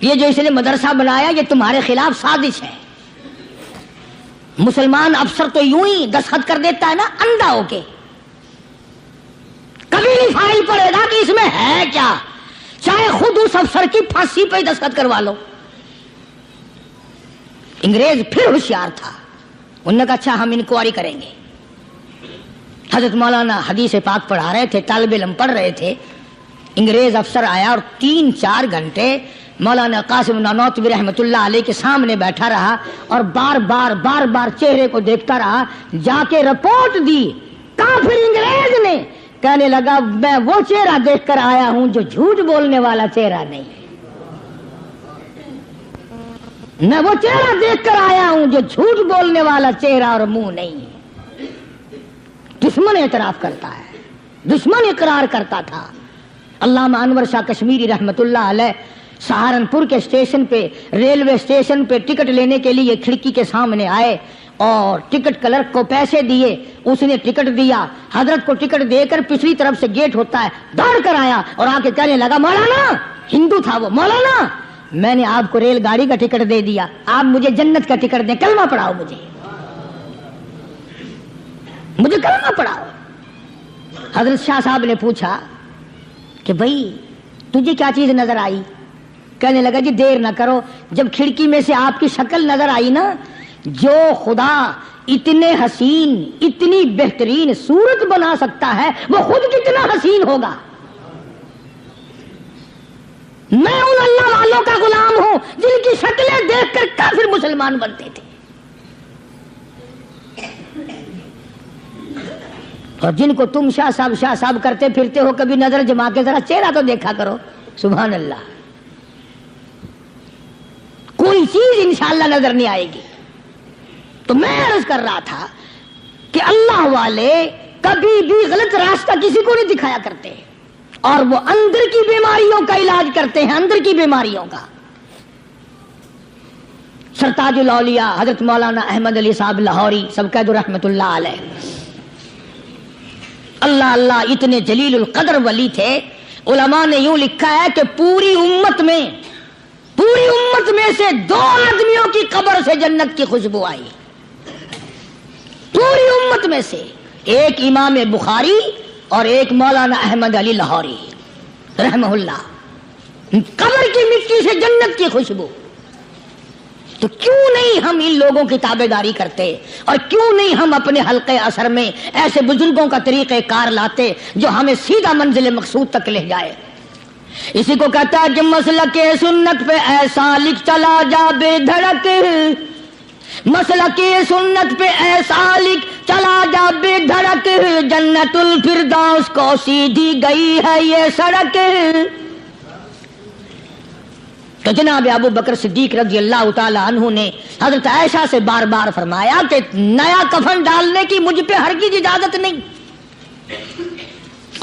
یہ جو اس نے مدرسہ بنایا یہ تمہارے خلاف سازش ہے. مسلمان افسر تو یوں ہی دستخط کر دیتا ہے نا اندھا ہو کے، کبھی نہیں فائل پڑے گا کہ اس میں ہے کیا، چاہے خود اس افسر کی پھانسی پہ دستخط کروا لو. انگریز پھر ہوشیار تھا، انہوں نے کہا اچھا ہم انکوائری کریں گے. حضرت مولانا حدیث پاک پڑھا رہے تھے، طالب علم پڑھ رہے تھے، انگریز افسر آیا اور 3-4 گھنٹے مولانا قاسم نانوتوی رحمۃ اللہ علیہ کے سامنے بیٹھا رہا اور بار بار چہرے کو دیکھتا رہا. جا کے رپورٹ دی کافر انگریز نے، کہنے لگا میں وہ چہرہ دیکھ کر آیا ہوں جو جھوٹ بولنے والا چہرہ نہیں، میں وہ چہرہ دیکھ کر آیا ہوں جو جھوٹ بولنے والا چہرہ اور منہ نہیں ہے. دشمن اعتراف کرتا ہے، دشمن اقرار کرتا تھا. علامہ انور شاہ کشمیری رحمت اللہ علیہ سہارنپور کے اسٹیشن پہ، ریلوے اسٹیشن پہ ٹکٹ لینے کے لیے کھڑکی کے سامنے آئے اور ٹکٹ کلرک کو پیسے دیے، اس نے ٹکٹ دیا، حضرت کو ٹکٹ دے کر پچھلی طرف سے گیٹ ہوتا ہے دوڑ کر آیا اور آ کے کہنے لگا مولانا، ہندو تھا وہ، مولانا میں نے آپ کو ریل گاڑی کا ٹکٹ دے دیا، آپ مجھے جنت کا ٹکٹ دیں، کلمہ پڑھاؤ، مجھے کلمہ پڑھاؤ. حضرت شاہ صاحب نے پوچھا کہ بھائی تجھے کیا چیز نظر آئی؟ کہنے لگا جی دیر نہ کرو، جب کھڑکی میں سے آپ کی شکل نظر آئی نا، جو خدا اتنے حسین اتنی بہترین صورت بنا سکتا ہے وہ خود کتنا حسین ہوگا. میں ان اللہ والوں کا غلام ہوں جن کی شکلیں دیکھ کر کافر مسلمان بنتے تھے، اور جن کو تم شاہ صاحب کرتے پھرتے ہو، کبھی نظر جما کے ذرا چہرہ تو دیکھا کرو. سبحان اللہ، کوئی چیز انشاءاللہ نظر نہیں آئے گی. تو میں عرض کر رہا تھا کہ اللہ والے کبھی بھی غلط راستہ کسی کو نہیں دکھایا کرتے، اور وہ اندر کی بیماریوں کا علاج کرتے ہیں، اندر کی بیماریوں کا. سرتاج الاولیاء حضرت مولانا احمد علی صاحب لاہوری سب کہہ دو رحمت اللہ علیہ، اللہ اللہ اتنے جلیل القدر ولی تھے. علماء نے یوں لکھا ہے کہ پوری امت میں سے 2 آدمیوں کی قبر سے جنت کی خوشبو آئی، پوری امت میں سے، ایک امام بخاری اور ایک مولانا احمد علی لاہوری رحمہ اللہ. قبر کی مٹی سے جنت کی خوشبو. تو کیوں نہیں ہم ان لوگوں کی تابع داری کرتے، اور کیوں نہیں ہم اپنے حلقے اثر میں ایسے بزرگوں کا طریقہ کار لاتے جو ہمیں سیدھا منزل مقصود تک لے جائے. اسی کو کہتا ہے کہ مسلک سنت پہ ایسا لکھ چلا جا بے دھڑک، مسلک سنت پہ ایسا لکھ چلا جا بے دھڑک، جنت الفردوس کو سیدھی گئی ہے یہ سڑک. تو جناب ابو بکر صدیق رضی اللہ تعالی عنہ نے حضرت عائشہ سے بار بار فرمایا کہ نیا کفن ڈالنے کی مجھ پہ ہرگز اجازت نہیں.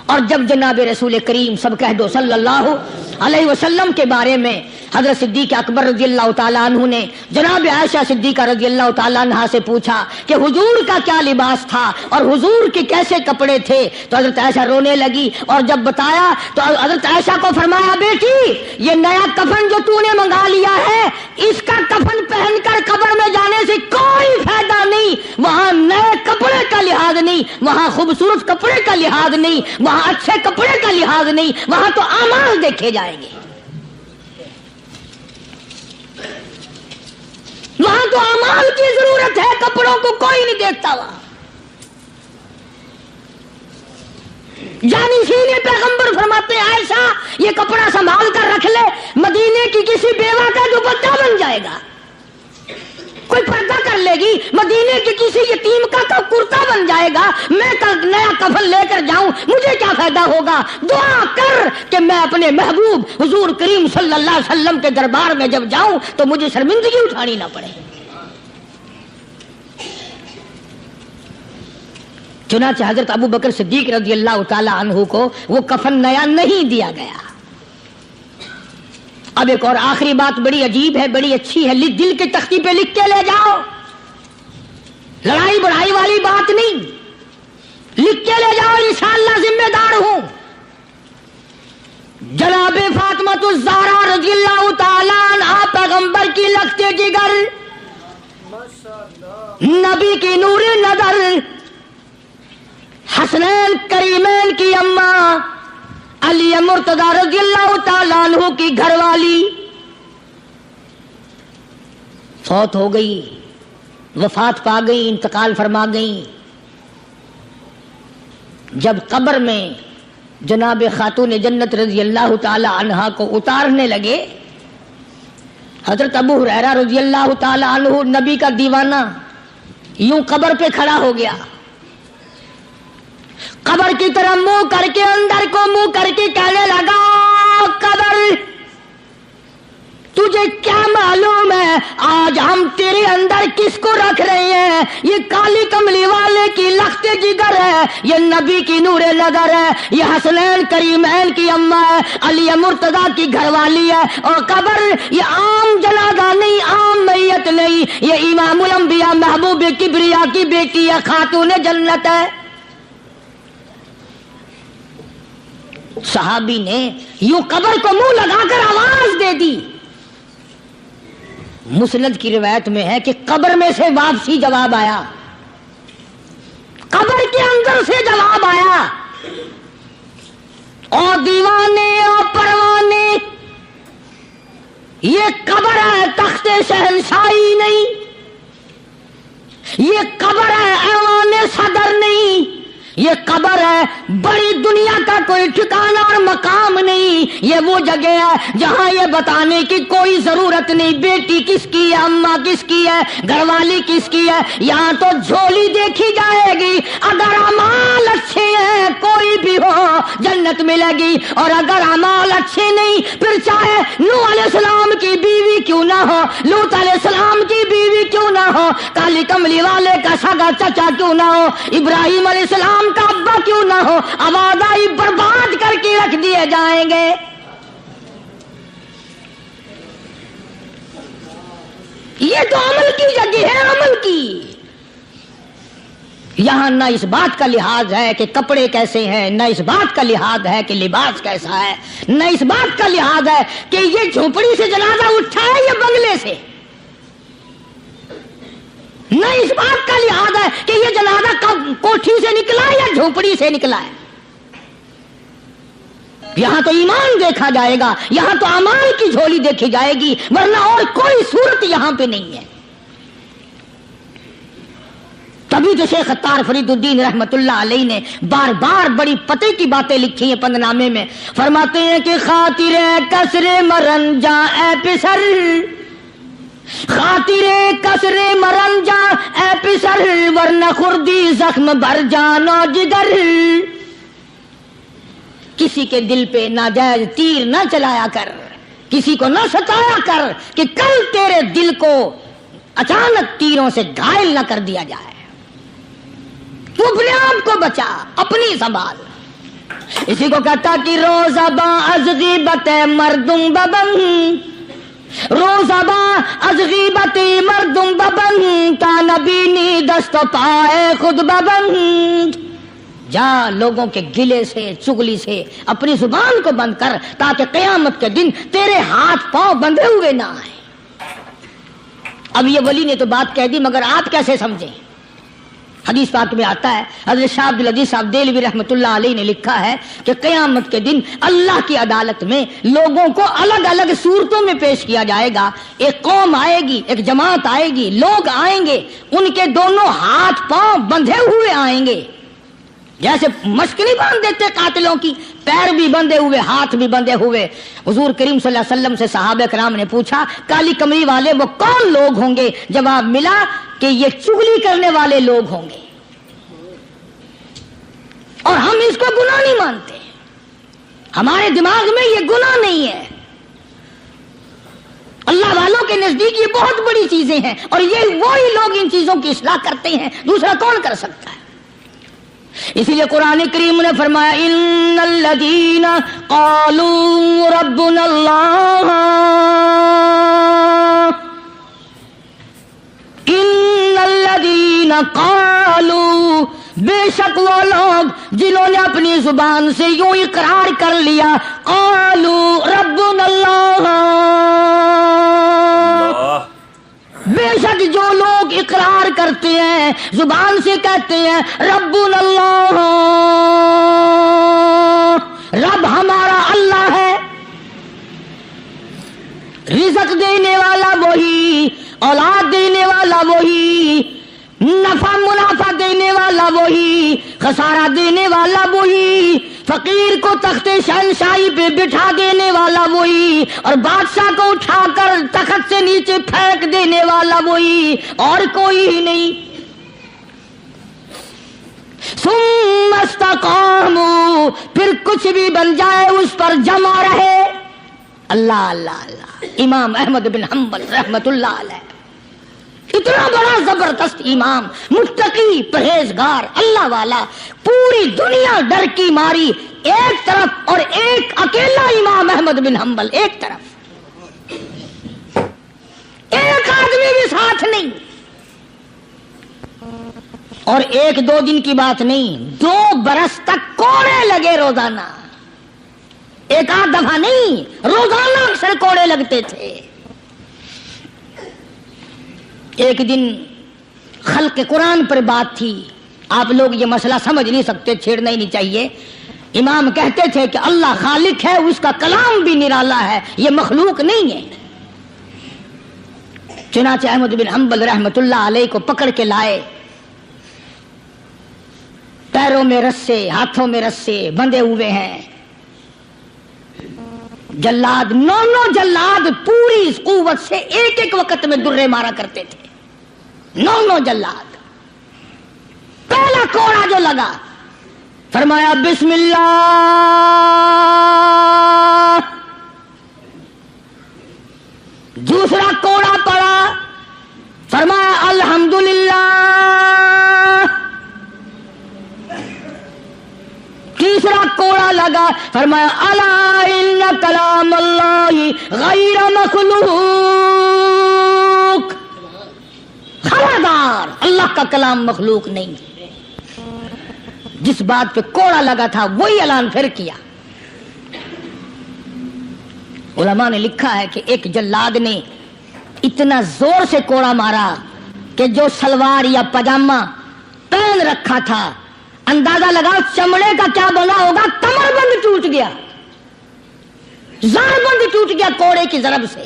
اور جب جناب رسول کریم سب کہہ دو صلی اللہ علیہ وسلم کے بارے میں حضرت صدیق اکبر رضی اللہ تعالیٰ عنہ نے جناب عائشہ صدیقہ رضی اللہ تعالیٰ عنہ سے پوچھا کہ حضور کا کیا لباس تھا اور حضور کے کیسے کپڑے تھے، تو حضرت عائشہ رونے لگی، اور جب بتایا تو حضرت عائشہ کو فرمایا بیٹی یہ نیا کفن جو تو نے منگا لیا ہے اس کا کفن پہن کر قبر میں جانے سے کوئی فائدہ نہیں. وہاں نئے کپڑے کا لحاظ نہیں، وہاں خوبصورت کپڑے کا لحاظ نہیں، وہاں اچھے کپڑے کا لحاظ نہیں، وہاں تو اعمال دیکھے جائیں گے، وہاں تو اعمال کی ضرورت ہے، کپڑوں کو کوئی نہیں دیکھتا. وہاں جانشین پیغمبر فرماتے ہیں عائشہ یہ کپڑا سنبھال کر رکھ لے، مدینے کی کسی بیوہ کا دوپٹہ بن جائے گا، کوئی پردہ کر لے گی، مدینے کے کسی یتیم کا کرتا بن جائے گا. میں کل نیا کفن لے کر جاؤں مجھے کیا فائدہ ہوگا؟ دعا کر کہ میں اپنے محبوب حضور کریم صلی اللہ علیہ وسلم کے دربار میں جب جاؤں تو مجھے شرمندگی اٹھانی نہ پڑے. چنانچہ حضرت ابو بکر صدیق رضی اللہ تعالی عنہ کو وہ کفن نیا نہیں دیا گیا۔ اب ایک اور آخری بات بڑی عجیب ہے، بڑی اچھی ہے، دل کے تختی پہ لکھ کے لے جاؤ، لڑائی بڑائی والی بات نہیں، لکھ کے لے جاؤ، انشاءاللہ ذمہ دار ہوں۔ جناب فاطمہ الزہرا رضی اللہ تعالیٰ عنہ پیغمبر کی لختے جگر، نبی کی نور نظر، حسنین کریمین کی اماں علی مرتضی رضی اللہ تعالیٰ عنہ کی گھر والی فوت ہو گئی، وفات پا گئی، انتقال فرما گئی۔ جب قبر میں جناب خاتون جنت رضی اللہ تعالی عنہا کو اتارنے لگے، حضرت ابو ہریرہ رضی اللہ تعالی عنہ نبی کا دیوانہ یوں قبر پہ کھڑا ہو گیا، قبر کی طرح منہ کر کے، اندر کو منہ کر کے کہنے لگا، قبر تجھے کیا معلوم ہے آج ہم تیرے اندر کس کو رکھ رہے ہیں؟ یہ کالی کملی والے کی لخت جگر ہے، یہ نبی کی نور نظر ہے، یہ حسنین کریمین کی اماں ہے، علی مرتضی کی گھر والی ہے، اور قبر یہ عام جنازہ نہیں، عام میت نہیں، یہ امام الانبیاء محبوب کبریا کی بیٹی ہے، خاتون جنت ہے۔ صحابی نے یوں قبر کو منہ لگا کر آواز دے دی۔ مسند کی روایت میں ہے کہ قبر میں سے واپسی جواب آیا، قبر کے اندر سے جواب آیا، اور دیوانے اور پروانے، یہ قبر ہے تخت شہنشاہی نہیں، یہ قبر ہے ایوان صدر نہیں، یہ قبر ہے بڑی دنیا کا کوئی ٹھکانہ اور مقام نہیں، یہ وہ جگہ ہے جہاں یہ بتانے کی کوئی ضرورت نہیں بیٹی کس کی ہے، اماں کس کی ہے، گھر والی کس کی ہے، یہاں تو جھولی دیکھی جائے گی، اگر اعمال اچھے ہیں کوئی بھی ہو جنت ملے گی، اور اگر اعمال اچھے نہیں پھر چاہے نوح علیہ السلام کی بیوی کیوں نہ ہو، لوط علیہ السلام کی بیوی کیوں نہ ہو، کالی کملی والے کا سگا چچا کیوں نہ ہو، ابراہیم علیہ السلام کا ابا کیوں نہ ہو، آبادائی برباد کر کے رکھ دیے جائیں گے۔ یہ تو عمل کی جگہ ہے، عمل کی۔ یہاں نہ اس بات کا لحاظ ہے کہ کپڑے کیسے ہیں، نہ اس بات کا لحاظ ہے کہ لباس کیسا ہے، نہ اس بات کا لحاظ ہے کہ یہ جھونپڑی سے جنازہ اٹھا ہے یا بنگلے سے، نہ اس بات کا لحاظ ہے کہ یہ جنازہ کوٹھی سے نکلا یا جھونپڑی سے نکلا ہے۔ یہاں تو ایمان دیکھا جائے گا، یہاں تو اعمال کی جھولی دیکھی جائے گی، ورنہ اور کوئی صورت یہاں پہ نہیں ہے۔ تبھی تو شیخ عطار فرید الدین رحمت اللہ علیہ نے بار بار بڑی پتے کی باتیں لکھی ہیں پند نامے میں، فرماتے ہیں کہ خاطر کسر مرن جا اے پسر، خاطر کسر مرن جا اے پسر، ورنہ خردی زخم بھر جانو جگر۔ کسی کے دل پہ ناجائز تیر نہ چلایا کر، کسی کو نہ ستایا کر کہ کل تیرے دل کو اچانک تیروں سے گھائل نہ کر دیا جائے۔ تو اپنے آپ کو بچا، اپنی سنبھال۔ اسی کو کہتا کہ روزہ با از غیبت مردم ببن، روزہ با از غیبت مردم ببن، تا نبینی دست پائے خود ببن۔ جا لوگوں کے گلے سے چگلی سے اپنی زبان کو بند کر، تاکہ قیامت کے دن تیرے ہاتھ پاؤں بندھے ہوئے نہ آئیں۔ اب یہ ولی نے تو بات کہہ دی، مگر آپ کیسے سمجھیں؟ حدیث پاک میں آتا ہے، حضرت شاہ عبد العزیز صاحب دہلوی رحمۃ اللہ علیہ نے لکھا ہے کہ قیامت کے دن اللہ کی عدالت میں لوگوں کو الگ الگ صورتوں میں پیش کیا جائے گا۔ ایک قوم آئے گی، ایک جماعت آئے گی، لوگ آئیں گے، ان کے دونوں ہاتھ پاؤں بندھے ہوئے آئیں گے، جیسے مشک نہیں باندھ دیتے قاتلوں کی، پیر بھی بندھے ہوئے، ہاتھ بھی بندھے ہوئے۔ حضور کریم صلی اللہ علیہ وسلم سے صحابہ کرام نے پوچھا کالی کمری والے وہ کون لوگ ہوں گے؟ جواب ملا کہ یہ چغلی کرنے والے لوگ ہوں گے، اور ہم اس کو گناہ نہیں مانتے، ہمارے دماغ میں یہ گناہ نہیں ہے۔ اللہ والوں کے نزدیک یہ بہت بڑی چیزیں ہیں، اور یہ وہی لوگ ان چیزوں کی اصلاح کرتے ہیں، دوسرا کون کر سکتا ہے؟ اسی لیے قرآن کریم نے فرمایا ان الذین قالوا ربنا اللہ، ان الذین قالوا، بے شک وہ لوگ جنہوں نے اپنی زبان سے یوں اقرار کر لیا، قالوا ربنا اللہ، بے شک جو لوگ اقرار کرتے ہیں، زبان سے کہتے ہیں ربنا اللہ، رب ہمارا اللہ ہے، رزق دینے والا وہی، اولاد دینے والا وہی، نفع منافع دینے والا وہی، خسارہ دینے والا وہی، فقیر کو تخت شہنشاہی پہ بٹھا دینے والا وہی، اور بادشاہ کو اٹھا کر تخت سے نیچے پھینک دینے والا وہی، اور کوئی ہی نہیں۔ ثم استقاموا، پھر کچھ بھی بن جائے اس پر جمع رہے۔ اللہ اللہ اللہ، امام احمد بن حنبل رحمت اللہ علیہ، اتنا بڑا زبردست امام، متقی، پرہیزگار، اللہ والا، پوری دنیا ڈر کی ماری ایک طرف، اور ایک اکیلا امام احمد بن حنبل ایک طرف، ایک آدمی بھی ساتھ نہیں، اور ایک دو دن کی بات نہیں، 2 برس تک کوڑے لگے روزانہ، ایک آدھ دفعہ نہیں، روزانہ اکثر کوڑے لگتے تھے۔ ایک دن خلق قرآن پر بات تھی، آپ لوگ یہ مسئلہ سمجھ نہیں سکتے، چھیڑنا ہی نہیں چاہیے۔ امام کہتے تھے کہ اللہ خالق ہے، اس کا کلام بھی نرالا ہے، یہ مخلوق نہیں ہے۔ چنانچہ احمد بن حنبل رحمت اللہ علیہ کو پکڑ کے لائے، پیروں میں رسے، ہاتھوں میں رسے بندھے ہوئے ہیں، جلاد، 9 جلاد پوری قوت سے ایک ایک وقت میں درے مارا کرتے تھے، 9 جلاد۔ پہلا کوڑا جو لگا، فرمایا بسم اللہ، دوسرا کوڑا پڑا، فرمایا الحمدللہ، تیسرا کوڑا لگا، فرمایا الا ان کلام اللہ غیر مخلوق، خبردار، اللہ کا کلام مخلوق نہیں۔ جس بات پہ کوڑا لگا تھا وہی اعلان پھر کیا۔ علماء نے لکھا ہے کہ ایک جلاد نے اتنا زور سے کوڑا مارا کہ جو سلوار یا پاجامہ پہن رکھا تھا، اندازہ لگا چمڑے کا کیا بنا ہوگا، کمر بند ٹوٹ گیا، زار بند ٹوٹ گیا کوڑے کی ضرب سے۔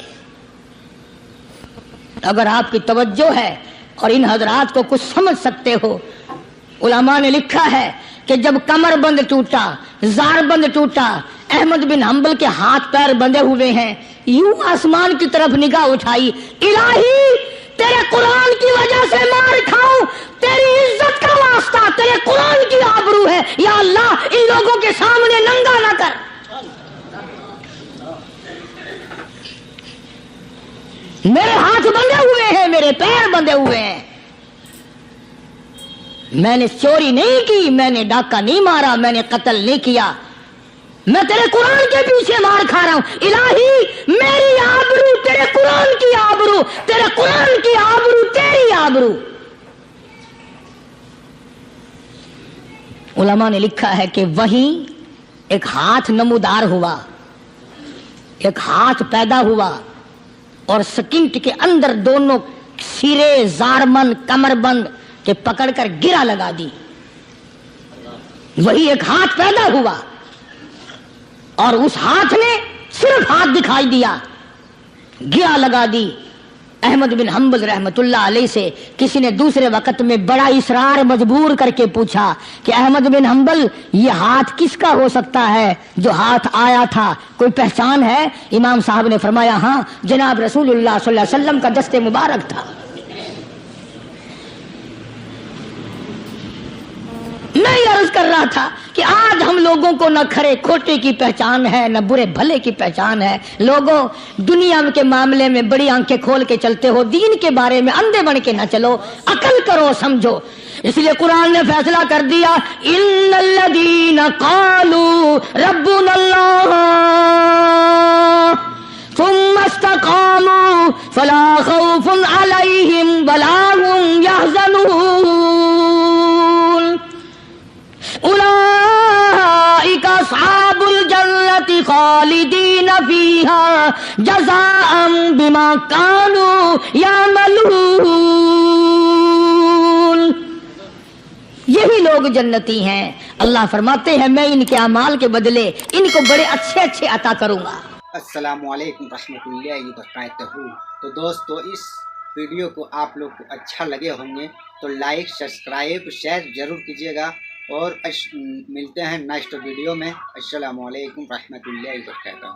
اگر آپ کی توجہ ہے اور ان حضرات کو کچھ سمجھ سکتے ہو، علماء نے لکھا ہے کہ جب کمر بند ٹوٹا، زار بند ٹوٹا، احمد بن حنبل کے ہاتھ پیر بندھے ہوئے ہیں، یوں آسمان کی طرف نگاہ اٹھائی، الہی تیرے قرآن کی وجہ سے مار کھاؤں، تیری عزت کا واسطہ، تیرے قرآن کی آبرو ہے، یا اللہ ان لوگوں کے سامنے ننگا نہ کر۔ میرے ہاتھ بندھے ہوئے ہیں، میرے پیر بندھے ہوئے ہیں، میں نے چوری نہیں کی، میں نے ڈاکہ نہیں مارا، میں نے قتل نہیں کیا، میں تیرے قرآن کے پیچھے مار کھا رہا ہوں، الہی میری آبرو تیرے قرآن کی آبرو، تیرے قرآن کی آبرو تیری آبرو۔ علماء نے لکھا ہے کہ وہیں ایک ہاتھ نمودار ہوا، ایک ہاتھ پیدا ہوا، اور سکینٹ کے اندر دونوں سرے زارمن کمر بند کے پکڑ کر گرا لگا دی۔ وہی ایک ہاتھ پیدا ہوا، اور اس ہاتھ نے صرف ہاتھ دکھائی دیا، گرا لگا دی۔ احمد بن حنبل رحمت اللہ علیہ سے کسی نے دوسرے وقت میں بڑا اصرار مجبور کر کے پوچھا کہ احمد بن حنبل یہ ہاتھ کس کا ہو سکتا ہے جو ہاتھ آیا تھا، کوئی پہچان ہے؟ امام صاحب نے فرمایا ہاں، جناب رسول اللہ صلی اللہ علیہ وسلم کا دست مبارک تھا۔ میں یہ عرض کر رہا تھا کہ آج ہم لوگوں کو نہ کھرے کھوٹے کی پہچان ہے، نہ برے بھلے کی پہچان ہے۔ لوگوں دنیا کے معاملے میں بڑی آنکھیں کھول کے چلتے ہو، دین کے بارے میں اندھے بن کے نہ چلو، عقل کرو، سمجھو۔ اس لیے قرآن نے فیصلہ کر دیا ان الذین قالوا ربنا اللہ ثم استقاموا فلا خوف علیہم ولا هم يحزنون اولئک اصحاب الجنة خالدین فیہا جزاء بما كانوا يعملون. یہی لوگ جنتی ہیں. اللہ فرماتے ہیں میں ان کے اعمال کے بدلے ان کو بڑے اچھے اچھے عطا کروں گا. السلام علیکم رحمۃ اللہ وبرکاتہ. تو دوستو اس ویڈیو کو آپ لوگ کو اچھا لگے ہوں گے تو لائک سبسکرائب شیئر ضرور کیجیے گا اور ملتے ہیں نیکسٹ ویڈیو میں. السلام علیکم رحمۃ اللہ وبرکاتہ.